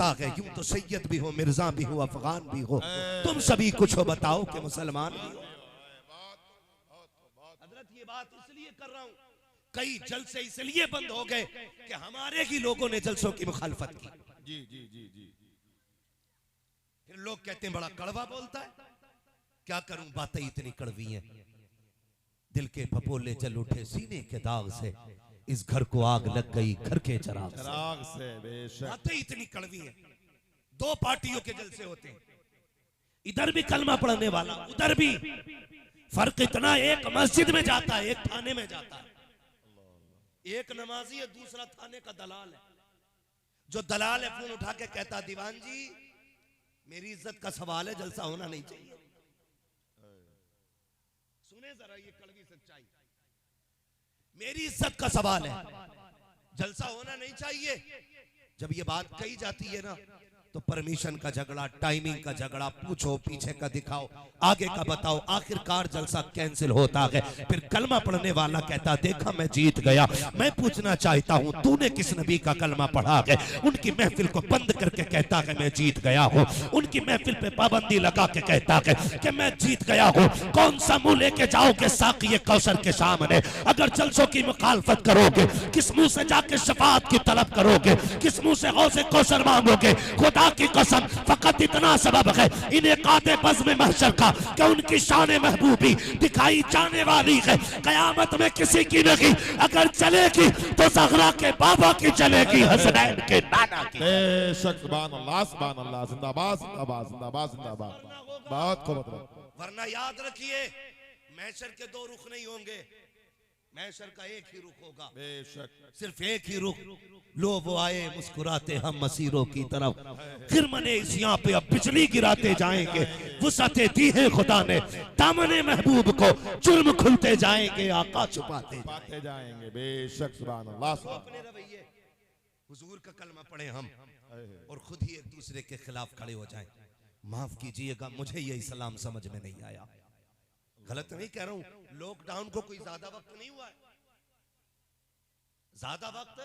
कहता है यूं तो सैयद भी हो, मिर्जा भी हो, अफगान भी हो, तुम सभी कुछ हो बताओ कि मुसलमान भी हो। हजरत ये बात इसलिए कर रहा हूं, कई जलसे इसलिए बंद हो गए कि हमारे ही लोगों ने जलसों की मुखालफत की। जी जी जी जी। फिर लोग कहते हैं बड़ा कड़वा बोलता है। क्या करूं, बातें इतनी कड़वी हैं, दिल के फपोले जल उठे सीने के दाग से, इस घर को आग लग गई घर के चराग से। बेशक बातें इतनी कड़वी हैं। दो पार्टियों के जलसे होते हैं, इधर भी कलमा पढ़ने वाला, उधर भी। फर्क इतना, एक मस्जिद में जाता है, एक थाने में जाता है। एक नमाजी है, दूसरा थाने का दलाल है। जो दलाल है फोन उठा के कहता, दीवान जी मेरी इज्जत का सवाल है, जलसा होना नहीं चाहिए। सुने जरा ये कड़वी सच्चाई, मेरी इज्जत का सवाल है, जलसा होना नहीं चाहिए। जब ये बात कही जाती है ना, तो परमिशन का झगड़ा, टाइमिंग का झगड़ा, पूछो पीछे का दिखाओ, आगे का बताओ, आखिरकार जलसा कैंसिल होता है। फिर कलमा पढ़ने वाला कहता, देखा मैं जीत गया। मैं पूछना चाहता हूँ तूने किस नबी का कलमा पढ़ा है? उनकी महफिल को बंद करके कहता है मैं जीत गया हूँ। उनकी महफिल पे पाबंदी लगा के कहता है कि मैं जीत गया हूँ। कौन सा मुंह लेके जाओगे साक़ी कौसर के सामने? अगर जलसों की मुखालफत करोगे, किस मुंह से जाके शफाअत की तलब करोगे? किस मुंह से गौसे कौसर मांगोगे? खुदा की कसम फकत इतना सबब है इन्हें काते बज़्म में महशर का कि उनकी शान महबूबी दिखाई जाने वाली है। कयामत में किसी की नहीं, अगर चलेगी तो ज़हरा के बाबा की चलेगी, हसनैन के नाना की। बेशक सुभान अल्लाह सुभान अल्लाह। जिंदाबाद जिंदाबाद जिंदाबाद जिंदाबाद। बहुत खूब। वरना याद रखिए महशर के दो रुख नहीं होंगे, महशर का एक ही रुख होगा। बेशक सिर्फ एक ही रुख। लो वो आए मुस्कुराते हम मसीरों की तरफ, फिर मने इस यहाँ पे अब बिजली गिराते जाएंगे। वुसअते दी है खुदा ने दामने महबूब को, जुर्म खुलते जाएंगे आका छुपाते जाएंगे। बेशक सुभान अल्लाह। अपने रवैये हुजूर का कलमा पढ़े हम और खुद ही एक दूसरे के खिलाफ खड़े हो जाएं। माफ कीजिएगा मुझे ये इस्लाम समझ में नहीं आया। गलत नहीं कह रहा हूं, लॉकडाउन को कोई ज्यादा वक्त नहीं हुआ है, ज्यादा वक्त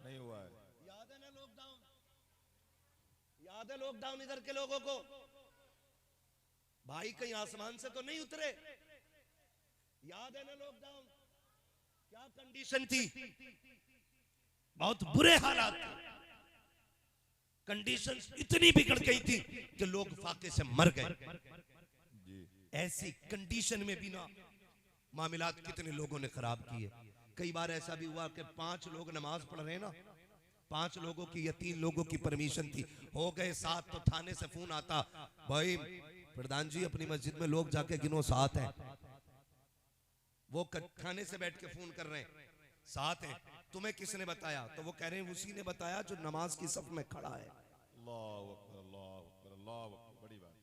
नहीं हुआ है। याद है ना लॉकडाउन? याद है लॉकडाउन इधर के लोगों को? भाई कहीं आसमान से तो नहीं उतरे? याद है ना लॉकडाउन? क्या कंडीशन थी? बहुत बुरे हालात थे। कंडीशन इतनी बिगड़ गई थी कि लोग फाके से मर गए। ऐसी कंडीशन में भी ना मामलात कितने लोगों ने खराब किए। कई बार ऐसा भी हुआ कि 5 लोग नमाज पढ़ रहे हैं ना, 5 लोगों की या 3 लोगों की परमिशन थी, हो गए 7 तो थाने से फोन आता, भाई प्रधान जी अपनी मस्जिद में लोग जाके गिनो 7 हैं। वो थाने से बैठ के फोन कर रहे हैं 7 हैं, तुम्हें किसने बताया? तो वो कह रहे हैं उसी ने बताया जो नमाज की सफ में खड़ा है। अल्लाह अकबर अल्लाह अकबर अल्लाह अकबर। बड़ी बात।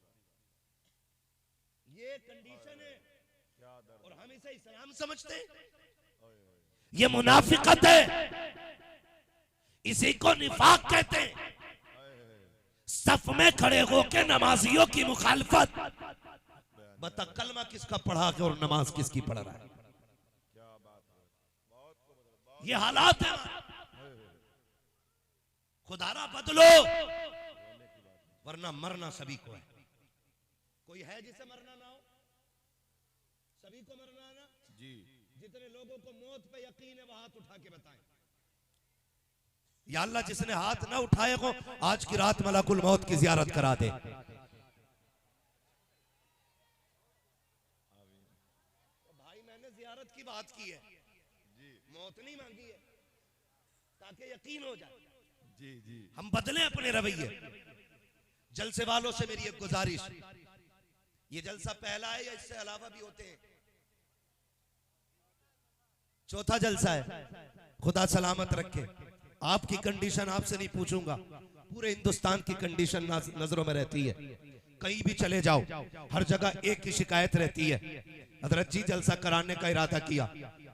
ये कंडीशन है और हम इसे इस्लाम समझते हैं। ये मुनाफिकत है, इसी को निफाक कहते हैं। सफ में खड़े होकर नमाजियों की मुखालफत। बता कलमा किसका पढ़ा के और नमाज किसकी पढ़ रहा है? ये हालात है। खुदारा बदलो वरना मरना सभी को है। कोई है जिसे मरना ना हो? सभी को मरना है ना जी। जितने लोगों को मौत पे यकीन है वो हाथ उठा के बताएं। या अल्लाह जिसने हाथ ना उठाए हो आज की रात मलकुल मौत की जियारत करा दे। तो भाई मैंने जियारत की बात की है, मौत नहीं मांगी है, ताकि यकीन हो जाए। जी जी हम बदलें अपने रवैये। जलसे वालों से मेरी एक गुजारिश, ये जलसा पहला है या इससे अलावा भी होते हैं? चौथा जलसा है। खुदा सलामत रखे। आपकी कंडीशन आपसे नहीं पूछूंगा, पूरे हिंदुस्तान की कंडीशन नजरों में रहती है। कहीं भी चले जाओ हर जगह एक ही शिकायत रहती है, हजरत जी जलसा कराने का इरादा किया,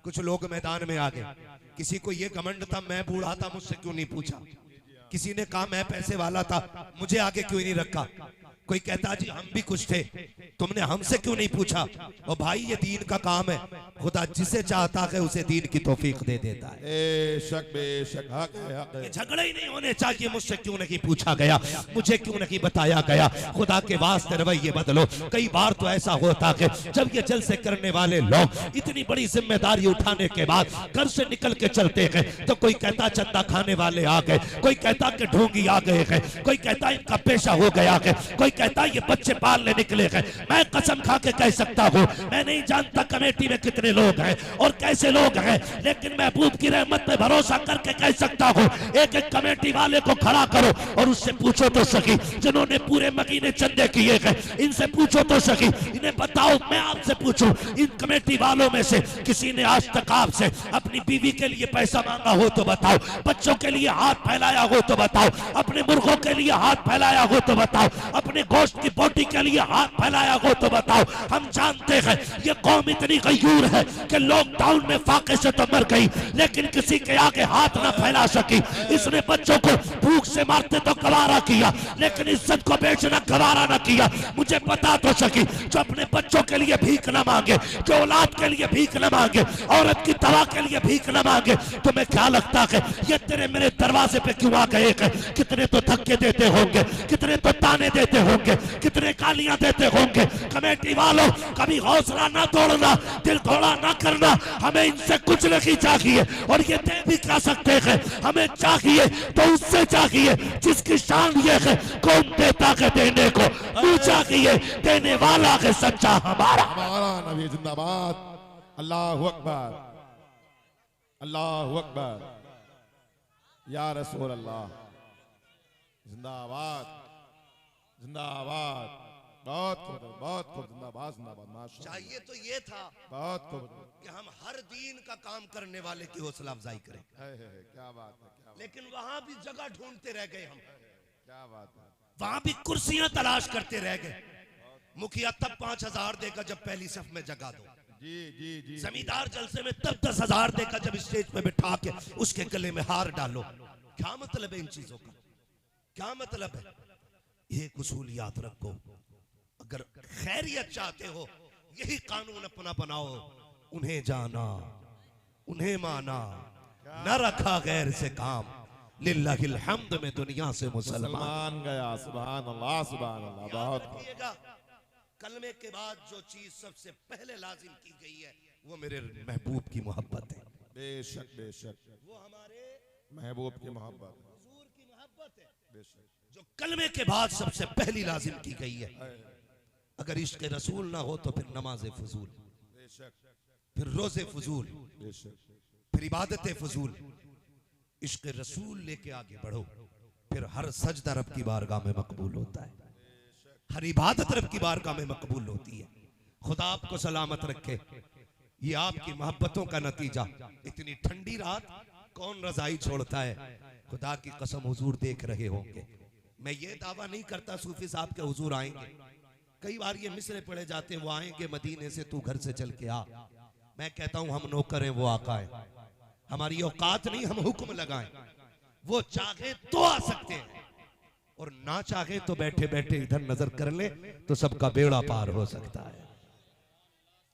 कुछ लोग मैदान में आ गए। किसी को ये घमंड था मैं बूढ़ा था मुझसे क्यों नहीं पूछा, किसी ने कहा मैं पैसे वाला था मुझे आगे क्यों नहीं रखा, कोई कहता जी हम भी कुछ थे तुमने हमसे क्यों नहीं पूछा। और भाई ये दीन का काम है, खुदा जिसे चाहता है उसे दीन की तौफीक दे देता है। बेशक हक है, हक है। झगड़े ही नहीं होने चाहिए। मुझसे क्यों नहीं पूछा गया, मुझे क्यों नहीं बताया गया। खुदा के वास्ते रवैये बदलो। कई बार तो ऐसा होता है जब ये जलसे करने वाले लोग इतनी बड़ी जिम्मेदारी उठाने के बाद घर से निकल के चलते हैं तो कोई कहता चंदा खाने वाले आ गए, कोई कहता कि ढोंगी आ गए हैं, कोई कहता इनका पेशा हो गया है, कोई कहता ये बच्चे पालने निकले हैं। मैं कसम खा के कह सकता हूँ, मैं नहीं जानता कमेटी में कितने लोग हैं और कैसे लोग हैं, लेकिन महबूब की रहमत पे भरोसा करके कह सकता हूँ, एक एक कमेटी वाले को खड़ा करो और उससे पूछो तो सही, जिन्होंने पूरे महीने चंदे किए हैं, इनसे पूछो तो सही, इन्हें बताओ। मैं आपसे पूछूं, इन कमेटी वालों में से किसी ने आज तक आपसे अपनी बीवी के लिए पैसा मांगा हो तो बताओ, बच्चों के लिए हाथ फैलाया हो तो बताओ, अपने मुर्गों के लिए हाथ फैलाया हो तो बताओ, अपने गोश्त की बोटी के लिए हाथ फैलाया हो तो बताओ। हम जानते हैं ये कौम इतनी गयूर है कि लॉकडाउन में फाके से तो मर गई, लेकिन किसी के आगे हाथ ना फैला सकी। इसने बच्चों को भूख से मारते तो गवारा किया, लेकिन इज्जत को बेचना गवारा ना किया। मुझे बता तो सकी, जो अपने बच्चों के लिए भीख न मांगे, जो औलाद के लिए भीख न मांगे, औरत की दवा के लिए भीख न मांगे, तुम्हें क्या लगता है ये तेरे मेरे दरवाजे पे क्यों आ गए हैं? कितने तो धक्के देते होंगे, कितने तो ताने देते होंगे, कितने गालियां देते होंगे। कमेटी वालों, कभी हौसला ना तोड़ना, दिल थोड़ा ना करना। हमें इनसे कुछ नहीं चाहिए और ये दे भी क्या सकते हैं। हमें चाहिए तो उससे चाहिए जिसकी शान ये है, कौन देता है देने को, तू चाहिए देने वाला है सच्चा हमारा। हमारा नबी जिंदाबाद। अल्लाहु अकबर, अल्लाहु अकबर, या रसूल अल्लाह जिंदाबाद, जिंदाबाद। बहुत खूब जिंदाबाद, जिंदाबाद। माशाअल्लाह। चाहिए तो ये था बहुत खूब। कि हम हर दीन का काम करने वाले की हौसला अफजाई करें, क्या बात है, क्या बात, लेकिन वहां भी जगह ढूंढते रह गए हम, क्या बात है। वहां भी कुर्सियां तलाश करते रह गए। मुखिया तब 5,000 देगा जब पहली सफ में जगह दो। जी जी जी। जमींदार जलसे में तब 10,000 देगा जब स्टेज पे बिठा के उसके गले में हार डालो। क्या मतलब है इन चीजों का, क्या मतलब है? एक उसूल याद रखो, अगर खैरियत चाहते हो यही कानून अपना बनाओ, उन्हें जाना उन्हें माना, न रखा गैर से काम, लिल्लाहिल हम्द में दुनिया से मुसलमान गया। सुभान अल्लाह, सुभान अल्लाह। बहुत रखिएगा, कलमे के बाद जो चीज सबसे पहले लाजिम की गई है वो मेरे महबूब की मोहब्बत है। बेशक बेशक, वो हमारे महबूब की मोहब्बत, हुजूर की मोहब्बत है बेशक। जो कलमे के बाद सबसे पहली लाजिम की गई है। अगर इश्क रसूल ना हो तो फिर नमाज फजूल, बेशक फिर रोजे फजूल, बेशक, फिर इबादत फजूल। इश्क रसूल लेके आगे बढ़ो, फिर हर सजदा रब की बारगाह में मकबूल होता है, हर इबादत रब की बारगाह में मकबूल होती है। खुदा आपको सलामत रखे। ये आपकी मोहब्बतों का नतीजा। इतनी ठंडी रात कौन रजाई छोड़ता है? खुदा की कसम हुजूर देख रहे होंगे। मैं ये दावा नहीं करता सूफी साहब के हुजूर आएंगे, कई बार ये मिसरे पड़े जाते हैं, वो आएंगे मदीने से, तू घर से चल के आ। मैं कहता हूं हम नौकर हैं, वो आका है। हमारी औकात नहीं हम हुक्म लगाएं। वो चाहे तो आ सकते हैं और ना चाहे तो बैठे बैठे इधर नजर कर ले तो सबका बेड़ा पार हो सकता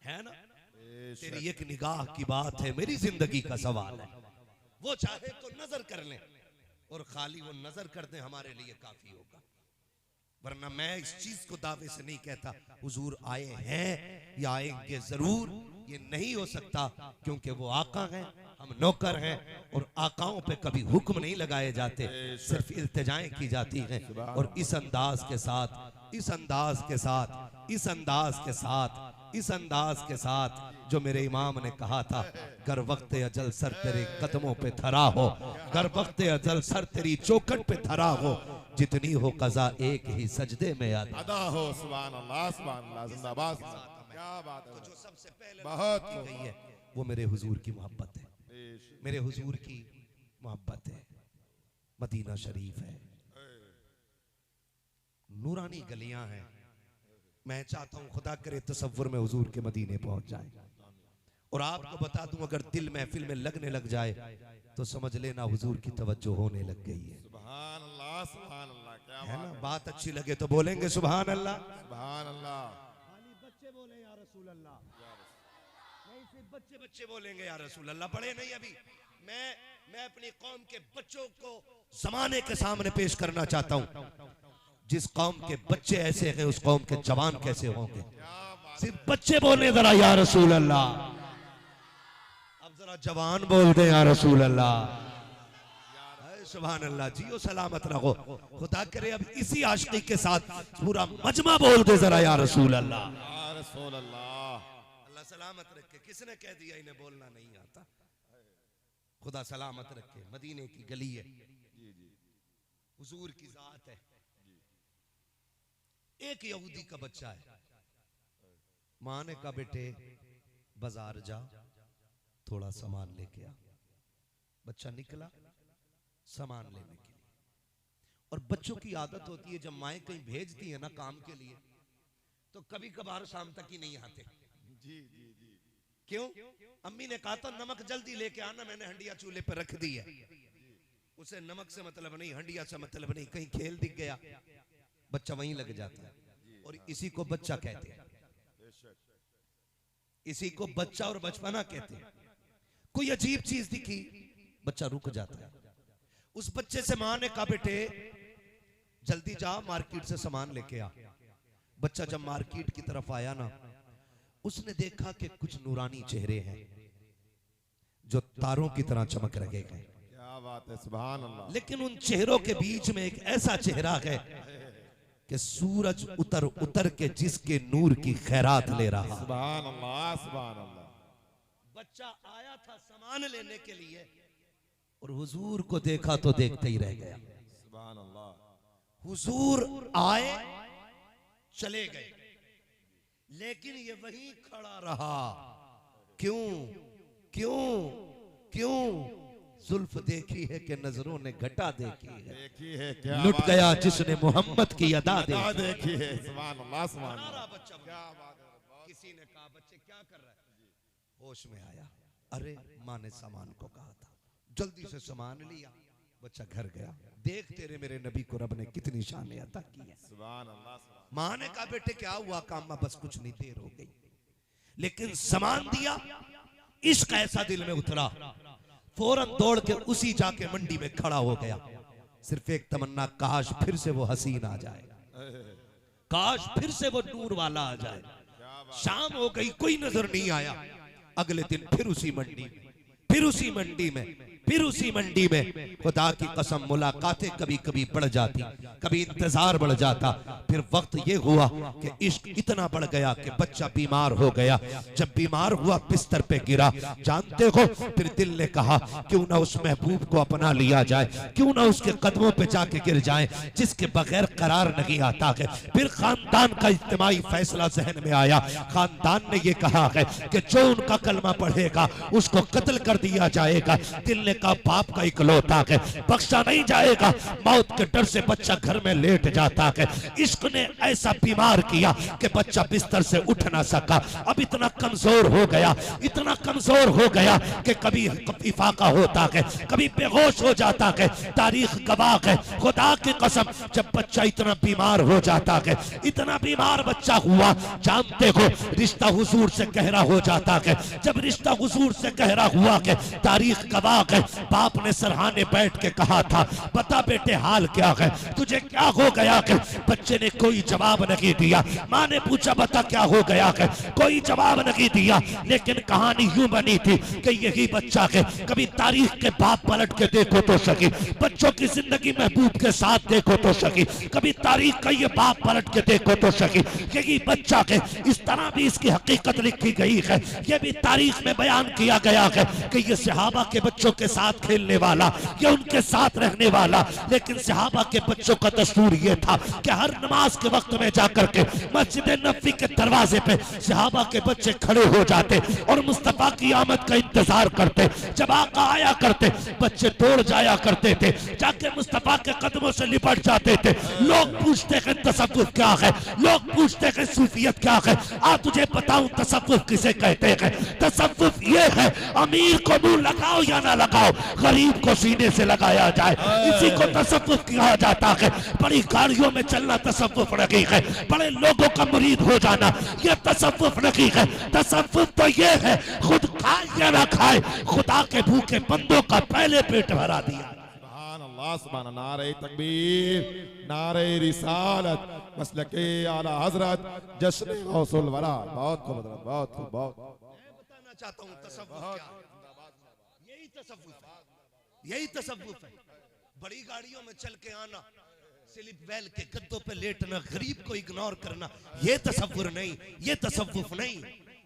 है ना? तेरी एक निगाह की बात है, मेरी जिंदगी का सवाल है। वो चाहे तो नजर कर ले और खाली वो नजर कर दे हमारे लिए काफी होगा। वरना मैं इस चीज को दावे से नहीं कहता हुजूर आए हैं या आएंगे जरूर, ये नहीं हो सकता, क्योंकि वो आका हैं, हम नौकर हैं और आकाओं पे कभी हुक्म नहीं लगाए जाते, सिर्फ इल्तिजाएं की जाती हैं। और इस अंदाज के साथ, इस अंदाज के साथ, इस अंदाज के साथ, इस अंदाज के साथ जो मेरे इमाम ने कहा था, गर वक्त अजल सर तेरे कदमों पे धरा हो, गर वक्त अजल सर तेरी चौखट पे धरा हो, जितनी हो कज़ा एक ही सजदे में अदा हो। सुभान अल्लाह, सुभान अल्लाह, जिंदाबाद। क्या बात है। जो सबसे पहले बहुत की गई है वो मेरे हुजूर की मोहब्बत है, मेरे हुजूर की मोहब्बत है। मदीना शरीफ है, नूरानी गलियां हैं। मैं चाहता हूं खुदा करे तसव्वुर में हुजूर के मदीने पहुंच जाए। और आपको बता दूं, अगर दिल महफिल में लगने लग जाए तो समझ लेना हुजूर की तवज्जो होने लग गई है। सुभान अल्लाह, सुभान अल्लाह। क्या है ना? बात अच्छी लगे तो बोलेंगे सुभान अल्लाह, सुभान अल्लाह। खाली बच्चे बोले या रसूल अल्लाह, नहीं ऐसे बच्चे बच्चे बोलेंगे या रसूल अल्लाह, पढ़े नहीं अभी। मैं अपनी कौम के बच्चों को जमाने के सामने पेश करना चाहता हूं। जिस कौम के बच्चे ऐसे हैं उस कौम के जवान कैसे होंगे। सिर्फ बच्चे बोले जरा या रसूल अल्लाह, अब जरा जवान बोल दे या रसूल अल्लाह। सुभान अल्लाह, जियो सलामत रहो। खुदा करे अब इसी आशिकी के साथ पूरा मजमा बोल दे जरा या रसूल अल्लाह। अल्लाह सलामत रखे। किसने कह दिया इन्हें बोलना नहीं आता? खुदा सलामत रखे। मदीने की गली है, हुजूर की जात है। एक यहूदी का बच्चा है, माँ ने कहा बेटे बाजार जा, थोड़ा सामान लेके आ। बच्चा निकला सामान लेने के लिए। और बच्चों की आदत होती है जब माएँ कहीं भेजती है ना काम के लिए, तो कभी कभार शाम तक ही नहीं आते। जी जी जी। क्यों? अम्मी ने कहा था नमक जल्दी लेके आना, मैंने हंडिया चूल्हे पर रख दी है। उसे नमक से मतलब नहीं, हंडिया से मतलब नहीं। कहीं खेल दिख गया, बच्चा वहीं लग जाता है। और इसी को बच्चा कहते हैं, इसी को बच्चा और बचपना कहते हैं। कोई अजीब चीज दिखी, बच्चा रुक जाता है। उस बच्चे से मां ने कहा बेटे जल्दी जा, मार्केट से सामान लेके आ। बच्चा जब मार्केट की तरफ आया ना, उसने देखा कि कुछ नूरानी चेहरे हैं जो तारों की तरह चमक रहे हैं। क्या बात है, सुभान अल्लाह। लेकिन उन चेहरों के बीच में एक ऐसा चेहरा है कि सूरज उतर उतर के जिसके नूर की खैरात ले रहा। सुभान अल्लाह, सुभान अल्लाह। बच्चा आया था सामान लेने के लिए और हुजूर को देखा तो देखते ही रह गया। सुभान अल्लाह। हुजूर आए चले गए, लेकिन ये वहीं खड़ा रहा। क्यों क्यों क्यों? जुल्फ देखी है कि नजरों ने घटा देखी है, क्या लुट गया जिसने मोहम्मद की अदा देखी है। सुभान अल्लाह, सुभान अल्लाह। क्या बात है। किसी ने कहा बच्चे क्या कर रहा है? होश में आया, अरे माँ ने सामान को कहा था, जल्दी से सामान लिया। बच्चा घर गया, देख तेरे मेरे नबी को रब ने कितनी शान अता की है। सुभान अल्लाह। माँ ने कहा बेटे क्या हुआ? काम में बस कुछ नहीं, देर हो गई। लेकिन सामान दिया, इश्क ऐसा दिल में उतरा, फौरन दौड़ के उसी जाके मंडी में खड़ा हो गया। सिर्फ एक तमन्ना, काश फिर से वो हसीन आ जाए, काश फिर से वो नूर वाला आ जाए। शाम हो गई, कोई नजर नहीं आया। अगले दिन फिर उसी मंडी में, फिर उसी मंडी में, फिर उसी मंडी में। खुदा की कसम मुलाकातें कभी कभी बढ़ जाती, कभी इंतजार बढ़ जाता। फिर वक्त ये हुआ कि इश्क इतना बढ़ गया कि बच्चा बीमार हो गया। जब बीमार हुआ बिस्तर पे गिरा, जानते हो फिर दिल ने कहा क्यों ना उस महबूब को अपना लिया जाए, क्यों ना उसके कदमों पे जाके गिर जाए जिसके बगैर करार नहीं आता है। फिर खानदान का इज्तिमाई फैसला जहन में आया। खानदान ने ये कहा है कि जो उनका कलमा पढ़ेगा उसको कत्ल कर दिया जाएगा। दिल का बाप का इकलौता है, बख्शा नहीं जाएगा। मौत के डर से बच्चा घर में लेट जाता है। इश्क ने ऐसा बीमार किया कि बच्चा बिस्तर से उठ ना सका। अब इतना कमजोर हो गया, इतना कमजोर हो गया कि कभी इफाका होता है, कभी बेहोश हो जाता है। तारीख गवाह है, खुदा की कसम, जब बच्चा इतना बीमार हो जाता है, इतना बीमार बच्चा हुआ, जानते हो रिश्ता हुजूर से गहरा हो जाता है। जब रिश्ता हुजूर से गहरा हुआ है, तारीख गवाह है, बाप ने सरहाने बैठ के कहा था बता बेटे हाल क्या है, तुझे क्या हो गया है? बच्चे ने कोई जवाब नहीं दिया। माँ ने पूछा बता क्या हो गया है? कोई जवाब नहीं दिया। लेकिन कहानी यूं बनी थी कि यही बच्चा है, कभी तारीख के बाप पलट के देखो तो सही, बच्चों की जिंदगी महबूब के साथ देखो तो सही, कभी तारीख का ये बाप पलट के देखो तो सही, यही बच्चा है। इस तरह भी इसकी हकीकत लिखी गई है, ये भी तारीख में बयान किया गया है कि ये सहाबा के बच्चों के साथ खेलने वाला, ये उनके साथ रहने वाला। लेकिन सहाबा के बच्चों का दस्तूर ये था कि हर नमाज के वक्त में जाकर के मस्जिद नबवी के दरवाजे पे सहाबा के बच्चे खड़े हो जाते और मुस्तफा की आमद का इंतजार करते। जब आका आया करते, बच्चे दौड़ जाया करते थे, जाके मुस्तफा के कदमों से लिपट जाते थे। लोग पूछते हैं तसव्वुफ क्या है, लोग पूछते हैं सूफियत क्या है। आ तुझे बताऊं तसव्वुफ किसे कहते हैं? तसव्वुफ ये है अमीर को मुंह लगाओ या ना लगाओ, आओ, गरीब को सीने से लगाया जाए, इसी को तसव्वुफ कहा जाता है। बड़ी गाड़ियों में चलना तसव्वुफ नहीं है, बड़े लोगों का मुरीद हो जाना ये तसव्वुफ नहीं है। तसव्वुफ तो ये है खुद खाए या ना खाए, खुदा के भूखे बंदों का पहले पेट भरा दिया। सुभान अल्लाह, सुभान अल्लाह, नारे तकबीर, नारे रिसालत, मसलके आला हजरत, जश्न गौसुल वरा। बहुत खूब हजरत, बहुत खूब, बहुत। मैं बताना चाहता हूँ तसव्वुफ क्या है। यही तसव्वुफ है, यही तसव्वुफ है। बड़ी गाड़ियों में चल के आना, स्लिप वेल के गद्दों पे लेटना, गरीब को इग्नोर करना, ये तसव्वुर नहीं, ये तसव्वुफ नहीं।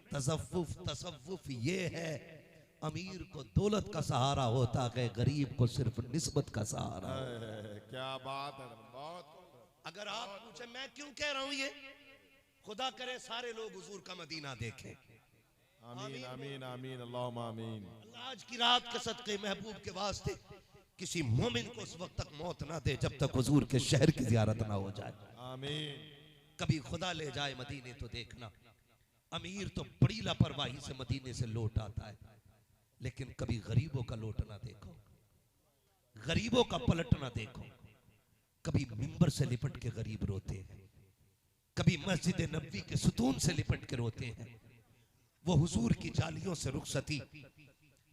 तसव्वुफ तसव्वुफ ये है अमीर को दौलत का सहारा होता है, गरीब को सिर्फ निस्बत का सहारा। क्या बात है, बहुत। अगर आप पूछे मैं क्यों कह रहा हूं ये, खुदा करे सारे लोग हुजूर का मदीना देखें। आमीन आमीन आमीन, अल्लाहुम्मा आमीन। अल्लाह आज की रात के सदके महबूब के वास्ते किसी मोमिन को उस वक्त तक मौत ना दे जब तक हुजूर के शहर की जियारत ना हो जाए। आमीन। कभी खुदा ले जाए मदीने तो देखना, अमीर तो बड़ी लापरवाही से मदीने से लौट आता है, लेकिन कभी गरीबों का लौटना देखो, गरीबों का पलटना देखो। कभी मिंबर से लिपट के गरीब रोते हैं, कभी मस्जिद नबवी के सुतून से लिपट के रोते हैं। वो हुजूर की जालियों से रुखसती,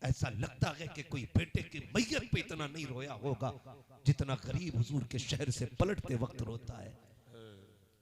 ऐसा लगता है कि कोई बेटे की मैयत पे इतना नहीं रोया होगा जितना गरीब हुजूर के शहर से पलटते वक्त रोता है।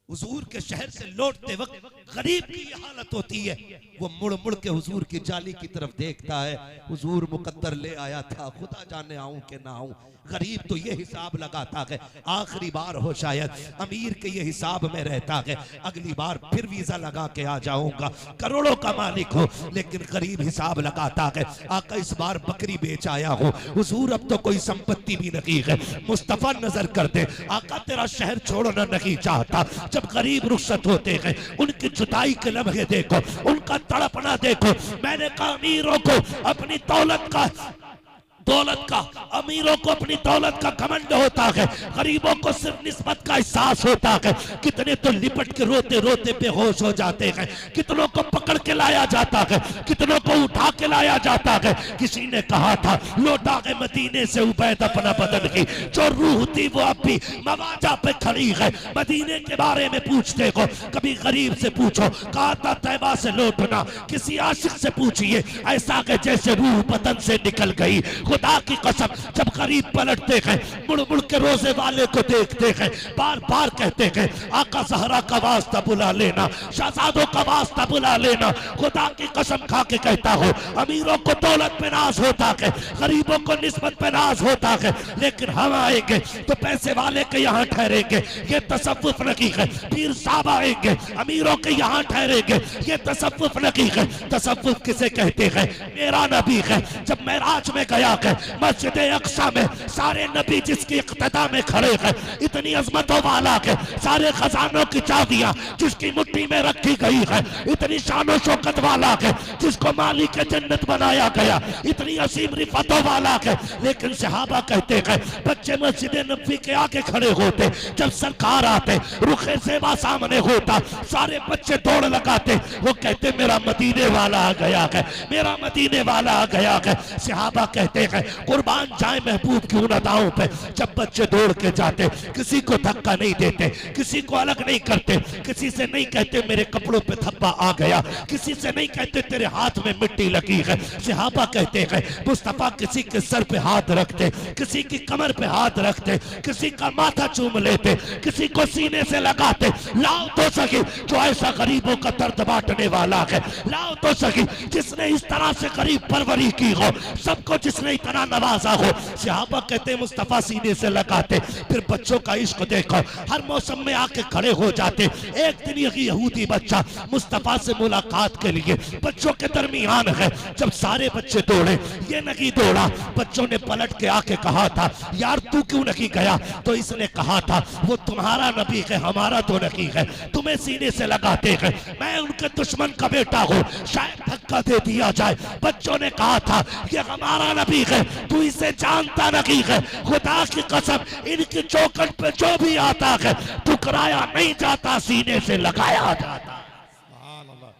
हुजूर के शहर से लौटते वक्त गरीब की ये हालत होती है, वो मुड़ मुड़ के हुजूर की जाली की तरफ देखता है, हुजूर मुकद्दर ले आया था, खुदा जाने आऊं कि ना आऊं। गरीब तो ये हिसाब लगाता है आखिरी बार हो शायद, अमीर के ये हिसाब में रहता है अगली बार फिर वीजा लगा के आ जाऊंगा, करोड़ों का मालिक हो। लेकिन गरीब हिसाब लगाता है आका इस बार बकरी बेच आया हो, हुजूर अब तो कोई संपत्ति भी नहीं है, मुस्तफा नजर कर दे, आका तेरा शहर छोड़ना नहीं चाहता। जब गरीब रुखसत होते हैं उनकी जुदाई के लम्हे देखो, उनका तड़पना देखो। मैंने कहा अमीरों को अपनी दौलत का अमीरों को अपनी दौलत का घमंड होता है, गरीबों को सिर्फ निस्बत का एहसास होता है। कितने तो लिपट के रोते रोते बेहोश हो जाते हैं, कितनों को पकड़ के लाया जाता है, कितनों को उठा के लाया जाता है। किसी ने कहा था लौटा के मदीने से उबैद अपना बदन की, जो रूह थी वो अब भी मवाजा पे खड़ी है। मदीने के बारे में पूछते हो, कभी गरीब से पूछो कहा था तैबा से लौटना, किसी आशिक से पूछिए ऐसा कि जैसे रूह बदन से निकल गई। खुदा की कसम जब गरीब पलटते हैं, मुड़ मुड़ के रोजे वाले को देखते हैं, बार बार कहते हैं आका सहरा का वास्ता बुला लेना, शहजादों का वास्ता बुला लेना। खुदा की कसम खा के कहता हो अमीरों को दौलत पे नाज होता है, गरीबों को निस्बत पे नाज होता है, लेकिन हम आएंगे तो पैसे वाले के यहाँ ठहरेंगे, ये तसव्वुफ नहीं है। पीर साहब आएंगे अमीरों के यहाँ ठहरेंगे, ये तसव्वुफ नहीं है। तसव्वुफ किसे कहते हैं? मेरा नबी है जब मेराज में गया है मस्जिद अक्सा में, सारे नबी जिसकी इक्तदा में खड़े हैं, इतनी अजमतों वाला है, सारे खजानों की चाबियां जिसकी मुट्ठी में रखी गई है, इतनी शानो शौकत वाला है, जिसको मालिक जन्नत बनाया गया, इतनी असीम रिफतों वाला है। लेकिन सहाबा कहते हैं बच्चे मस्जिद नबी के आगे खड़े होते, जब सरकार आते रुखे सेवा सामने होता, सारे बच्चे दौड़ लगाते, वो कहते मेरा मदीने वाला आ गया है, मेरा मदीने वाला आ गया है। सहाबा कहते हैं कुर्बान जाए महबूब की उन अदाओं पे, जब बच्चे दौड़ के जाते किसी को धक्का नहीं देते, किसी को अलग नहीं करते, किसी से नहीं कहते मेरे कपड़ों पे धब्बा आ गया, किसी से नहीं कहते तेरे हाथ में मिट्टी लगी है। सहाबा कहते हैं मुस्तफा किसी के सर पे हाथ रखते, किसी की कमर पे हाथ रखते, किसी का माथा चूम लेते, किसी को सीने से लगाते। लाओ तो सही जो ऐसा गरीबों का दर्द बांटने वाला है, लाओ तो सही जिसने इस तरह से गरीब परवरी की हो, सबको जिसने इतना नवाजा हो। सहाबा कहते मुस्तफा सीने से लगाते। फिर बच्चों का इश्क देखो, हर मौसम में आके खड़े हो जाते। एक दिन यही यहूदी बच्चा मुस्तफा से मुलाकात के लिए बच्चों के दरमियान है, जब सारे बच्चे दौड़े ये नहीं दौड़ा। बच्चों ने पलट के आके कहा था यार तू क्यों नहीं गया? तो इसने कहा था वो तुम्हारा नबी है हमारा तो नहीं है, तुम्हें सीने से लगाते हैं, मैं उनके दुश्मन का बेटा हूँ, शायद धक्का दे दिया जाए। बच्चों ने कहा था ये हमारा नबी है, तू इसे जानता नहीं है, खुदा की कसम इनकी चौखट पे जो भी आता है ठुकराया नहीं जाता, सीने से लगाया जाता। सुभान अल्लाह,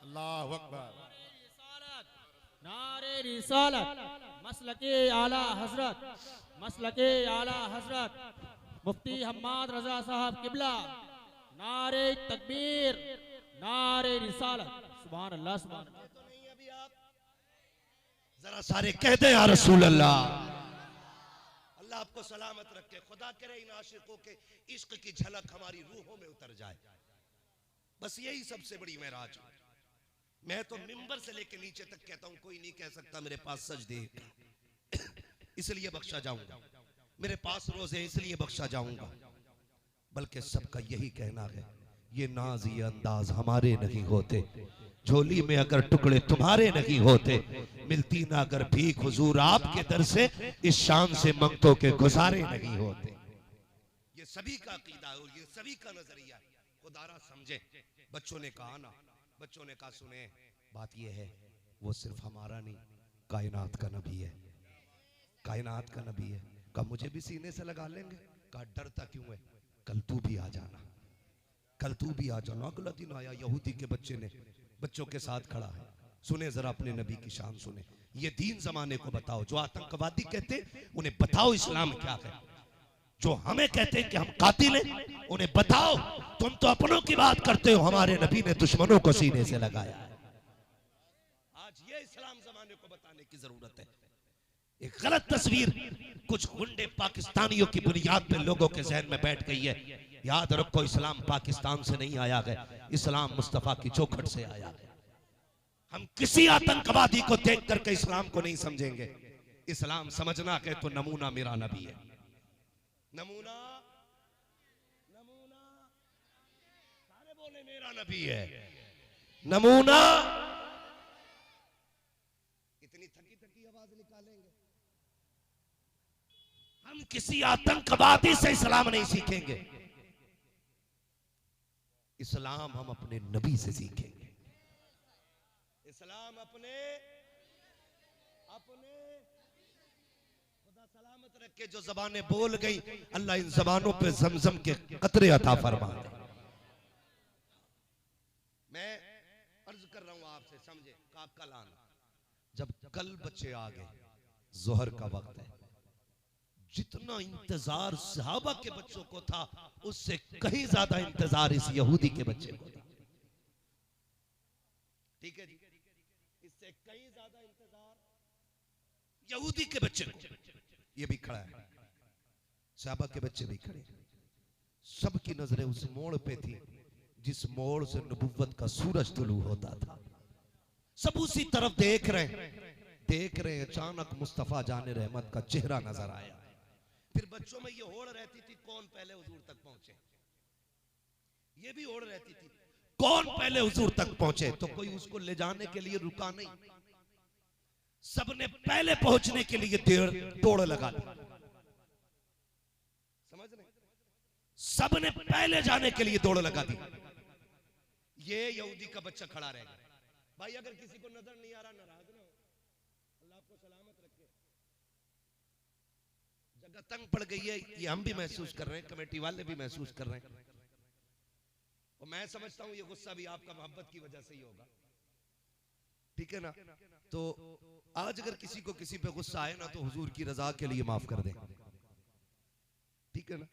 अल्लाहु अकबर। नारे रिसालत, मसलक मसलके आला हजरत मुफ्ती हम्माद रजा साहब किबला, नारे तकबीर, नारे रिसालत, सुभान अल्लाह सुभान अल्लाह। तो नहीं अभी आप जरा सारे कहते हैं या रसूल अल्लाह। अल्लाह आपको सलामत रखे, खुदा करे इन आशिकों के इश्क की झलक हमारी रूहों में उतर जाए। बस यही सबसे बड़ी मेराज। मैं तो मिंबर से लेके नीचे तक कहता हूं, कोई नहीं कह सकता मेरे पास सजदे इसलिए बख्शा जाऊंगा, मेरे पास रोजे इसलिए बख्शा जाऊंगा, बल्कि सबका यही कहना है ये नाज ये अंदाज हमारे नहीं होते, झोली में अगर टुकड़े तुम्हारे नहीं होते, मिलती ना अगर भीख हुजूर आपके दर से, इस शान से मंगतों के गुजारे नहीं होते। ये सभी का अकीदा है और ये सभी का नजरिया है। खुदारा समझे। बच्चों ने कहा ना, बच्चों ने कहा सुने, बात ये है वो सिर्फ हमारा नहीं कायनात का नबी है, कायनात का नबी है। कहा मुझे भी सीने से लगा लेंगे। कहा डरता क्यों है, कल तू भी आ जाना, कल तू भी आ जाना। अगला दिन आया, यहूदी के बच्चे ने बच्चों के साथ खड़ा है। सुने जरा अपने नबी की शान सुने। ये दीन जमाने को बताओ, जो आतंकवादी कहते उन्हें बताओ इस्लाम क्या है, जो हमें कहते हैं कि हम कातिल हैं उन्हें बताओ तुम तो अपनों की बात करते हो, हमारे नबी ने दुश्मनों को सीने से लगाया। आज ये इस्लाम जमाने को बताने की जरूरत है। एक गलत तस्वीर कुछ गुंडे पाकिस्तानियों की बुनियाद पे लोगों के जहन में बैठ गई है। याद रखो इस्लाम पाकिस्तान से नहीं आया है, इस्लाम मुस्तफा की चौखट से आया है। हम किसी आतंकवादी को देख करके इस्लाम को नहीं समझेंगे। इस्लाम समझना है तो नमूना मेरा नबी है। नमूना नमूना सारे बोले मेरा नबी है। नमूना इतनी थकी थकी आवाज निकालेंगे। हम किसी आतंकवादी से इस्लाम नहीं सीखेंगे, इस्लाम हम अपने नबी से सीखेंगे। इस्लाम अपने अपने खुदा सलामत रखे। जो जबानें बोल गई अल्लाह इन जबानों पे जमजम के कतरे अता फरमा दे। मैं अर्ज कर रहा हूं आपसे, समझे। कल आना, जब कल बच्चे आ गए, जोहर का वक्त है, जितना इंतजार सहाबा के बच्चों को था उससे कहीं ज्यादा इंतजार इस यहूदी के बच्चे को था। ठीक है जी, इससे कहीं ज्यादा इंतजार यहूदी के बच्चे को। ये भी खड़ा है, सहाबा के बच्चे भी खड़े, सबकी नजरें उस मोड़ पे थी जिस मोड़ से नबुव्वत का सूरज तुलू होता था। सब उसी तरफ देख रहे। अचानक मुस्तफा जाने रहमत का चेहरा नजर आया। फिर बच्चों में ये होड़ रहती थी कौन पहले हुजूर तक पहुंचे, ये भी होड़ रहती थी कौन पहले हुजूर तक पहुंचे। तो कोई उसको ले जाने के लिए रुका नहीं, सबने पहले पहुंचने के लिए दौड़ लगा दी। समझ रहे, सबने पहले जाने के लिए दौड़ लगा दी। ये यहूदी का बच्चा खड़ा रहेगा। भाई अगर किसी को नजर नहीं आ रहा, नाराज ना हो, अल्लाह आपको सलामत रखे। जगह तंग पड़ गई है, ये हम भी महसूस कर रहे हैं, कमेटी वाले भी महसूस कर रहे हैं, और मैं समझता हूं ये गुस्सा भी आपका मोहब्बत की वजह से ही होगा। ठीक है ना। तो आज अगर किसी को किसी पे गुस्सा आए ना तो हुजूर की रजा के लिए माफ कर दें। ठीक है ना।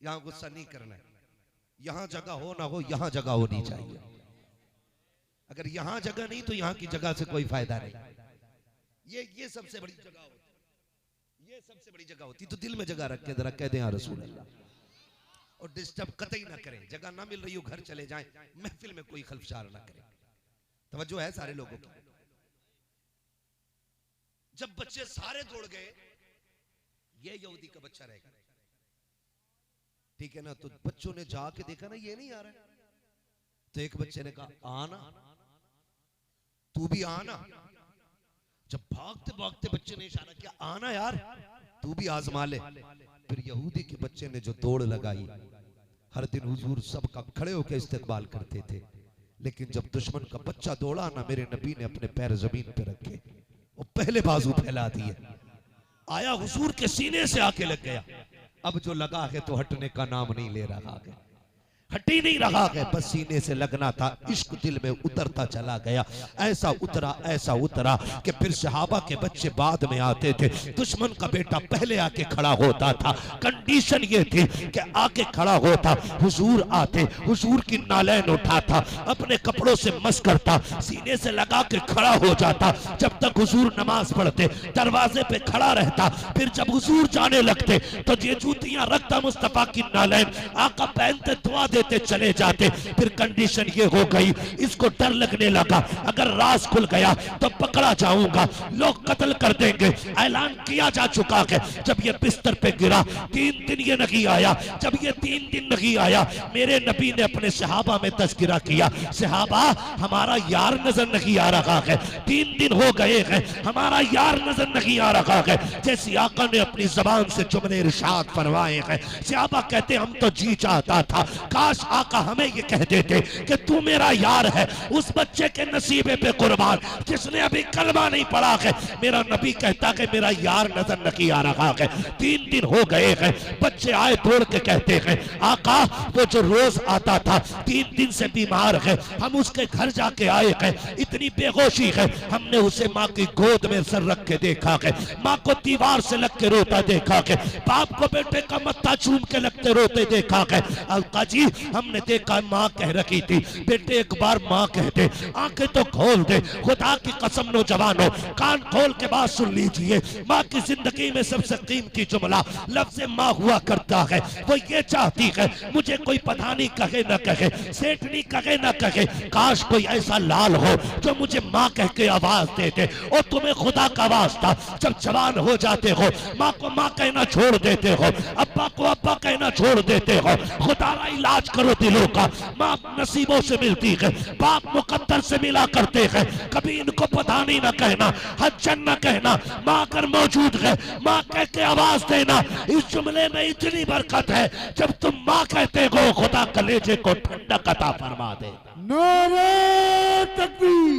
यहां गुस्सा नहीं करना है, यहां जगह हो ना हो, यहां जगह होनी चाहिए। अगर यहां जगह नहीं तो यहां की जगह से कोई फायदा नहीं। ये सबसे बड़ी जगह होती, ये सबसे बड़ी जगह होती। तो दिल में जगह रख के जरा कह दें या रसूल अल्लाह, और डिस्टर्ब कतई ना करें। जगह ना मिल रही हो घर चले जाएं, महफिल में कोई खलफशार ना करें। तवज्जो है सारे लोगों की। जब बच्चे सारे दौड़ गए, ये यहूदी का बच्चा रह गया। ठीक है ना। तो बच्चों ने जाके देखा ना ये नहीं आ रहा है, तो एक बच्चे ने कहा आना, तू भी आना। जब भागते भागते बच्चे ने इशारा किया आना यार, तू भी आजमा ले। फिर यहूदी के बच्चे ने जो दौड़ लगाई, हर दिन हुजूर सबका खड़े होकर इस्तकबाल करते थे, लेकिन जब दुश्मन का बच्चा दौड़ा ना, मेरे नबी ने अपने पैर जमीन पे रखे, वो पहले बाजू फैला दिए, आया हुजूर के सीने से आके लग गया। अब जो लगा है तो हटने का नाम नहीं ले रहा है। हटी नहीं रहा है, बस सीने से लगना था। इश्क दिल में उतरता चला गया, ऐसा उतरा कि फिर सहाबा के बच्चे बाद में आते थे, दुश्मन का बेटा पहले आके खड़ा होता था। कंडीशन ये थी कि आके खड़ा होता, हुजूर आते, हुजूर की नालैन उठाता, अपने कपड़ों से मस करता, सीने से लगा के खड़ा हो जाता। जब तक हुजूर नमाज पढ़ते दरवाजे पे खड़ा रहता, फिर जब हुजूर जाने लगते तो ये जूतियां रखता मुस्तफा की नालैन, आका पहनते दुआ देते चले जाते। फिर कंडीशन ये हो गई, इसको डर लगने लगा अगर राज खुल गया तो पकड़ा जाऊंगा, लोग कत्ल कर देंगे। ऐलान किया जा चुका है। जब ये बिस्तर पे गिरा 3 दिन ये नहीं आया। जब ये 3 दिन नहीं आया, मेरे नबी ने अपने सहाबा में तज़किरा किया, सहाबा हमारा यार नजर नहीं आ रहा है, 3 दिन हो गए हैं हमारा यार नजर नहीं आ रहा है। जैसे आका ने अपनी जबान से जुमले इरशाद फरमाए हैं, सहाबा कहते हम तो जी चाहता था काश आका हमें ये कह देते कि तू मेरा यार है। उस बच्चे के नसीबे पे कुर्बान जिसने अभी कलमा नहीं पढ़ा है। मेरा नबी कहता कि मेरा यार नजर नहीं आ रहा है। 3 दिन हो गए हैं, बच्चे आए दौड़ के कहते हैं आका वो जो रोज आता था 3 दिन से बीमार है, हम उसके घर जाके आए हैं, इतनी बेहोशी है, हमने उसे माँ की गोद में सर रख के देखा है, माँ को दीवार से लग के रोता देखा है, बाप को बेटे का मत्था चूम के लगते रोते देखा है। आका जी हमने देखा माँ कह रखी थी, बेटे एक बार माँ कहते, आंखें तो खोल दे, खुदा की कसम नौजवानों कान खोल के बात सुन लीजिए। माँ की जिंदगी में सबसे कीमती जुमला लफ्ज़ माँ हुआ करता है। वो ये चाहती है मुझे कोई पठानी कहे न कहे, सेठनी कहे न कहे, काश कोई ऐसा लाल हो जो मुझे माँ कह के आवाज दे दे। और तुम्हें खुदा का वास्ता जब जवान हो जाते हो माँ को माँ कहना छोड़ देते हो, अब्बा को अब्बा कहना छोड़ देते हो, खुदा का इलाज करो दिलों का। माँ नसीबों से मिलती है, बाप मुकद्दर से मिला करते हैं, कभी इनको पठानी न कहना, हज्जन न कहना, माँ अगर मौजूद है माँ कह के आवाज देना। इस जुमले में इतनी बरकत है, जब तुम माँ कहते हो खुदा कलेजे को ठंडक अता फरमा दे। नारे तकबीर,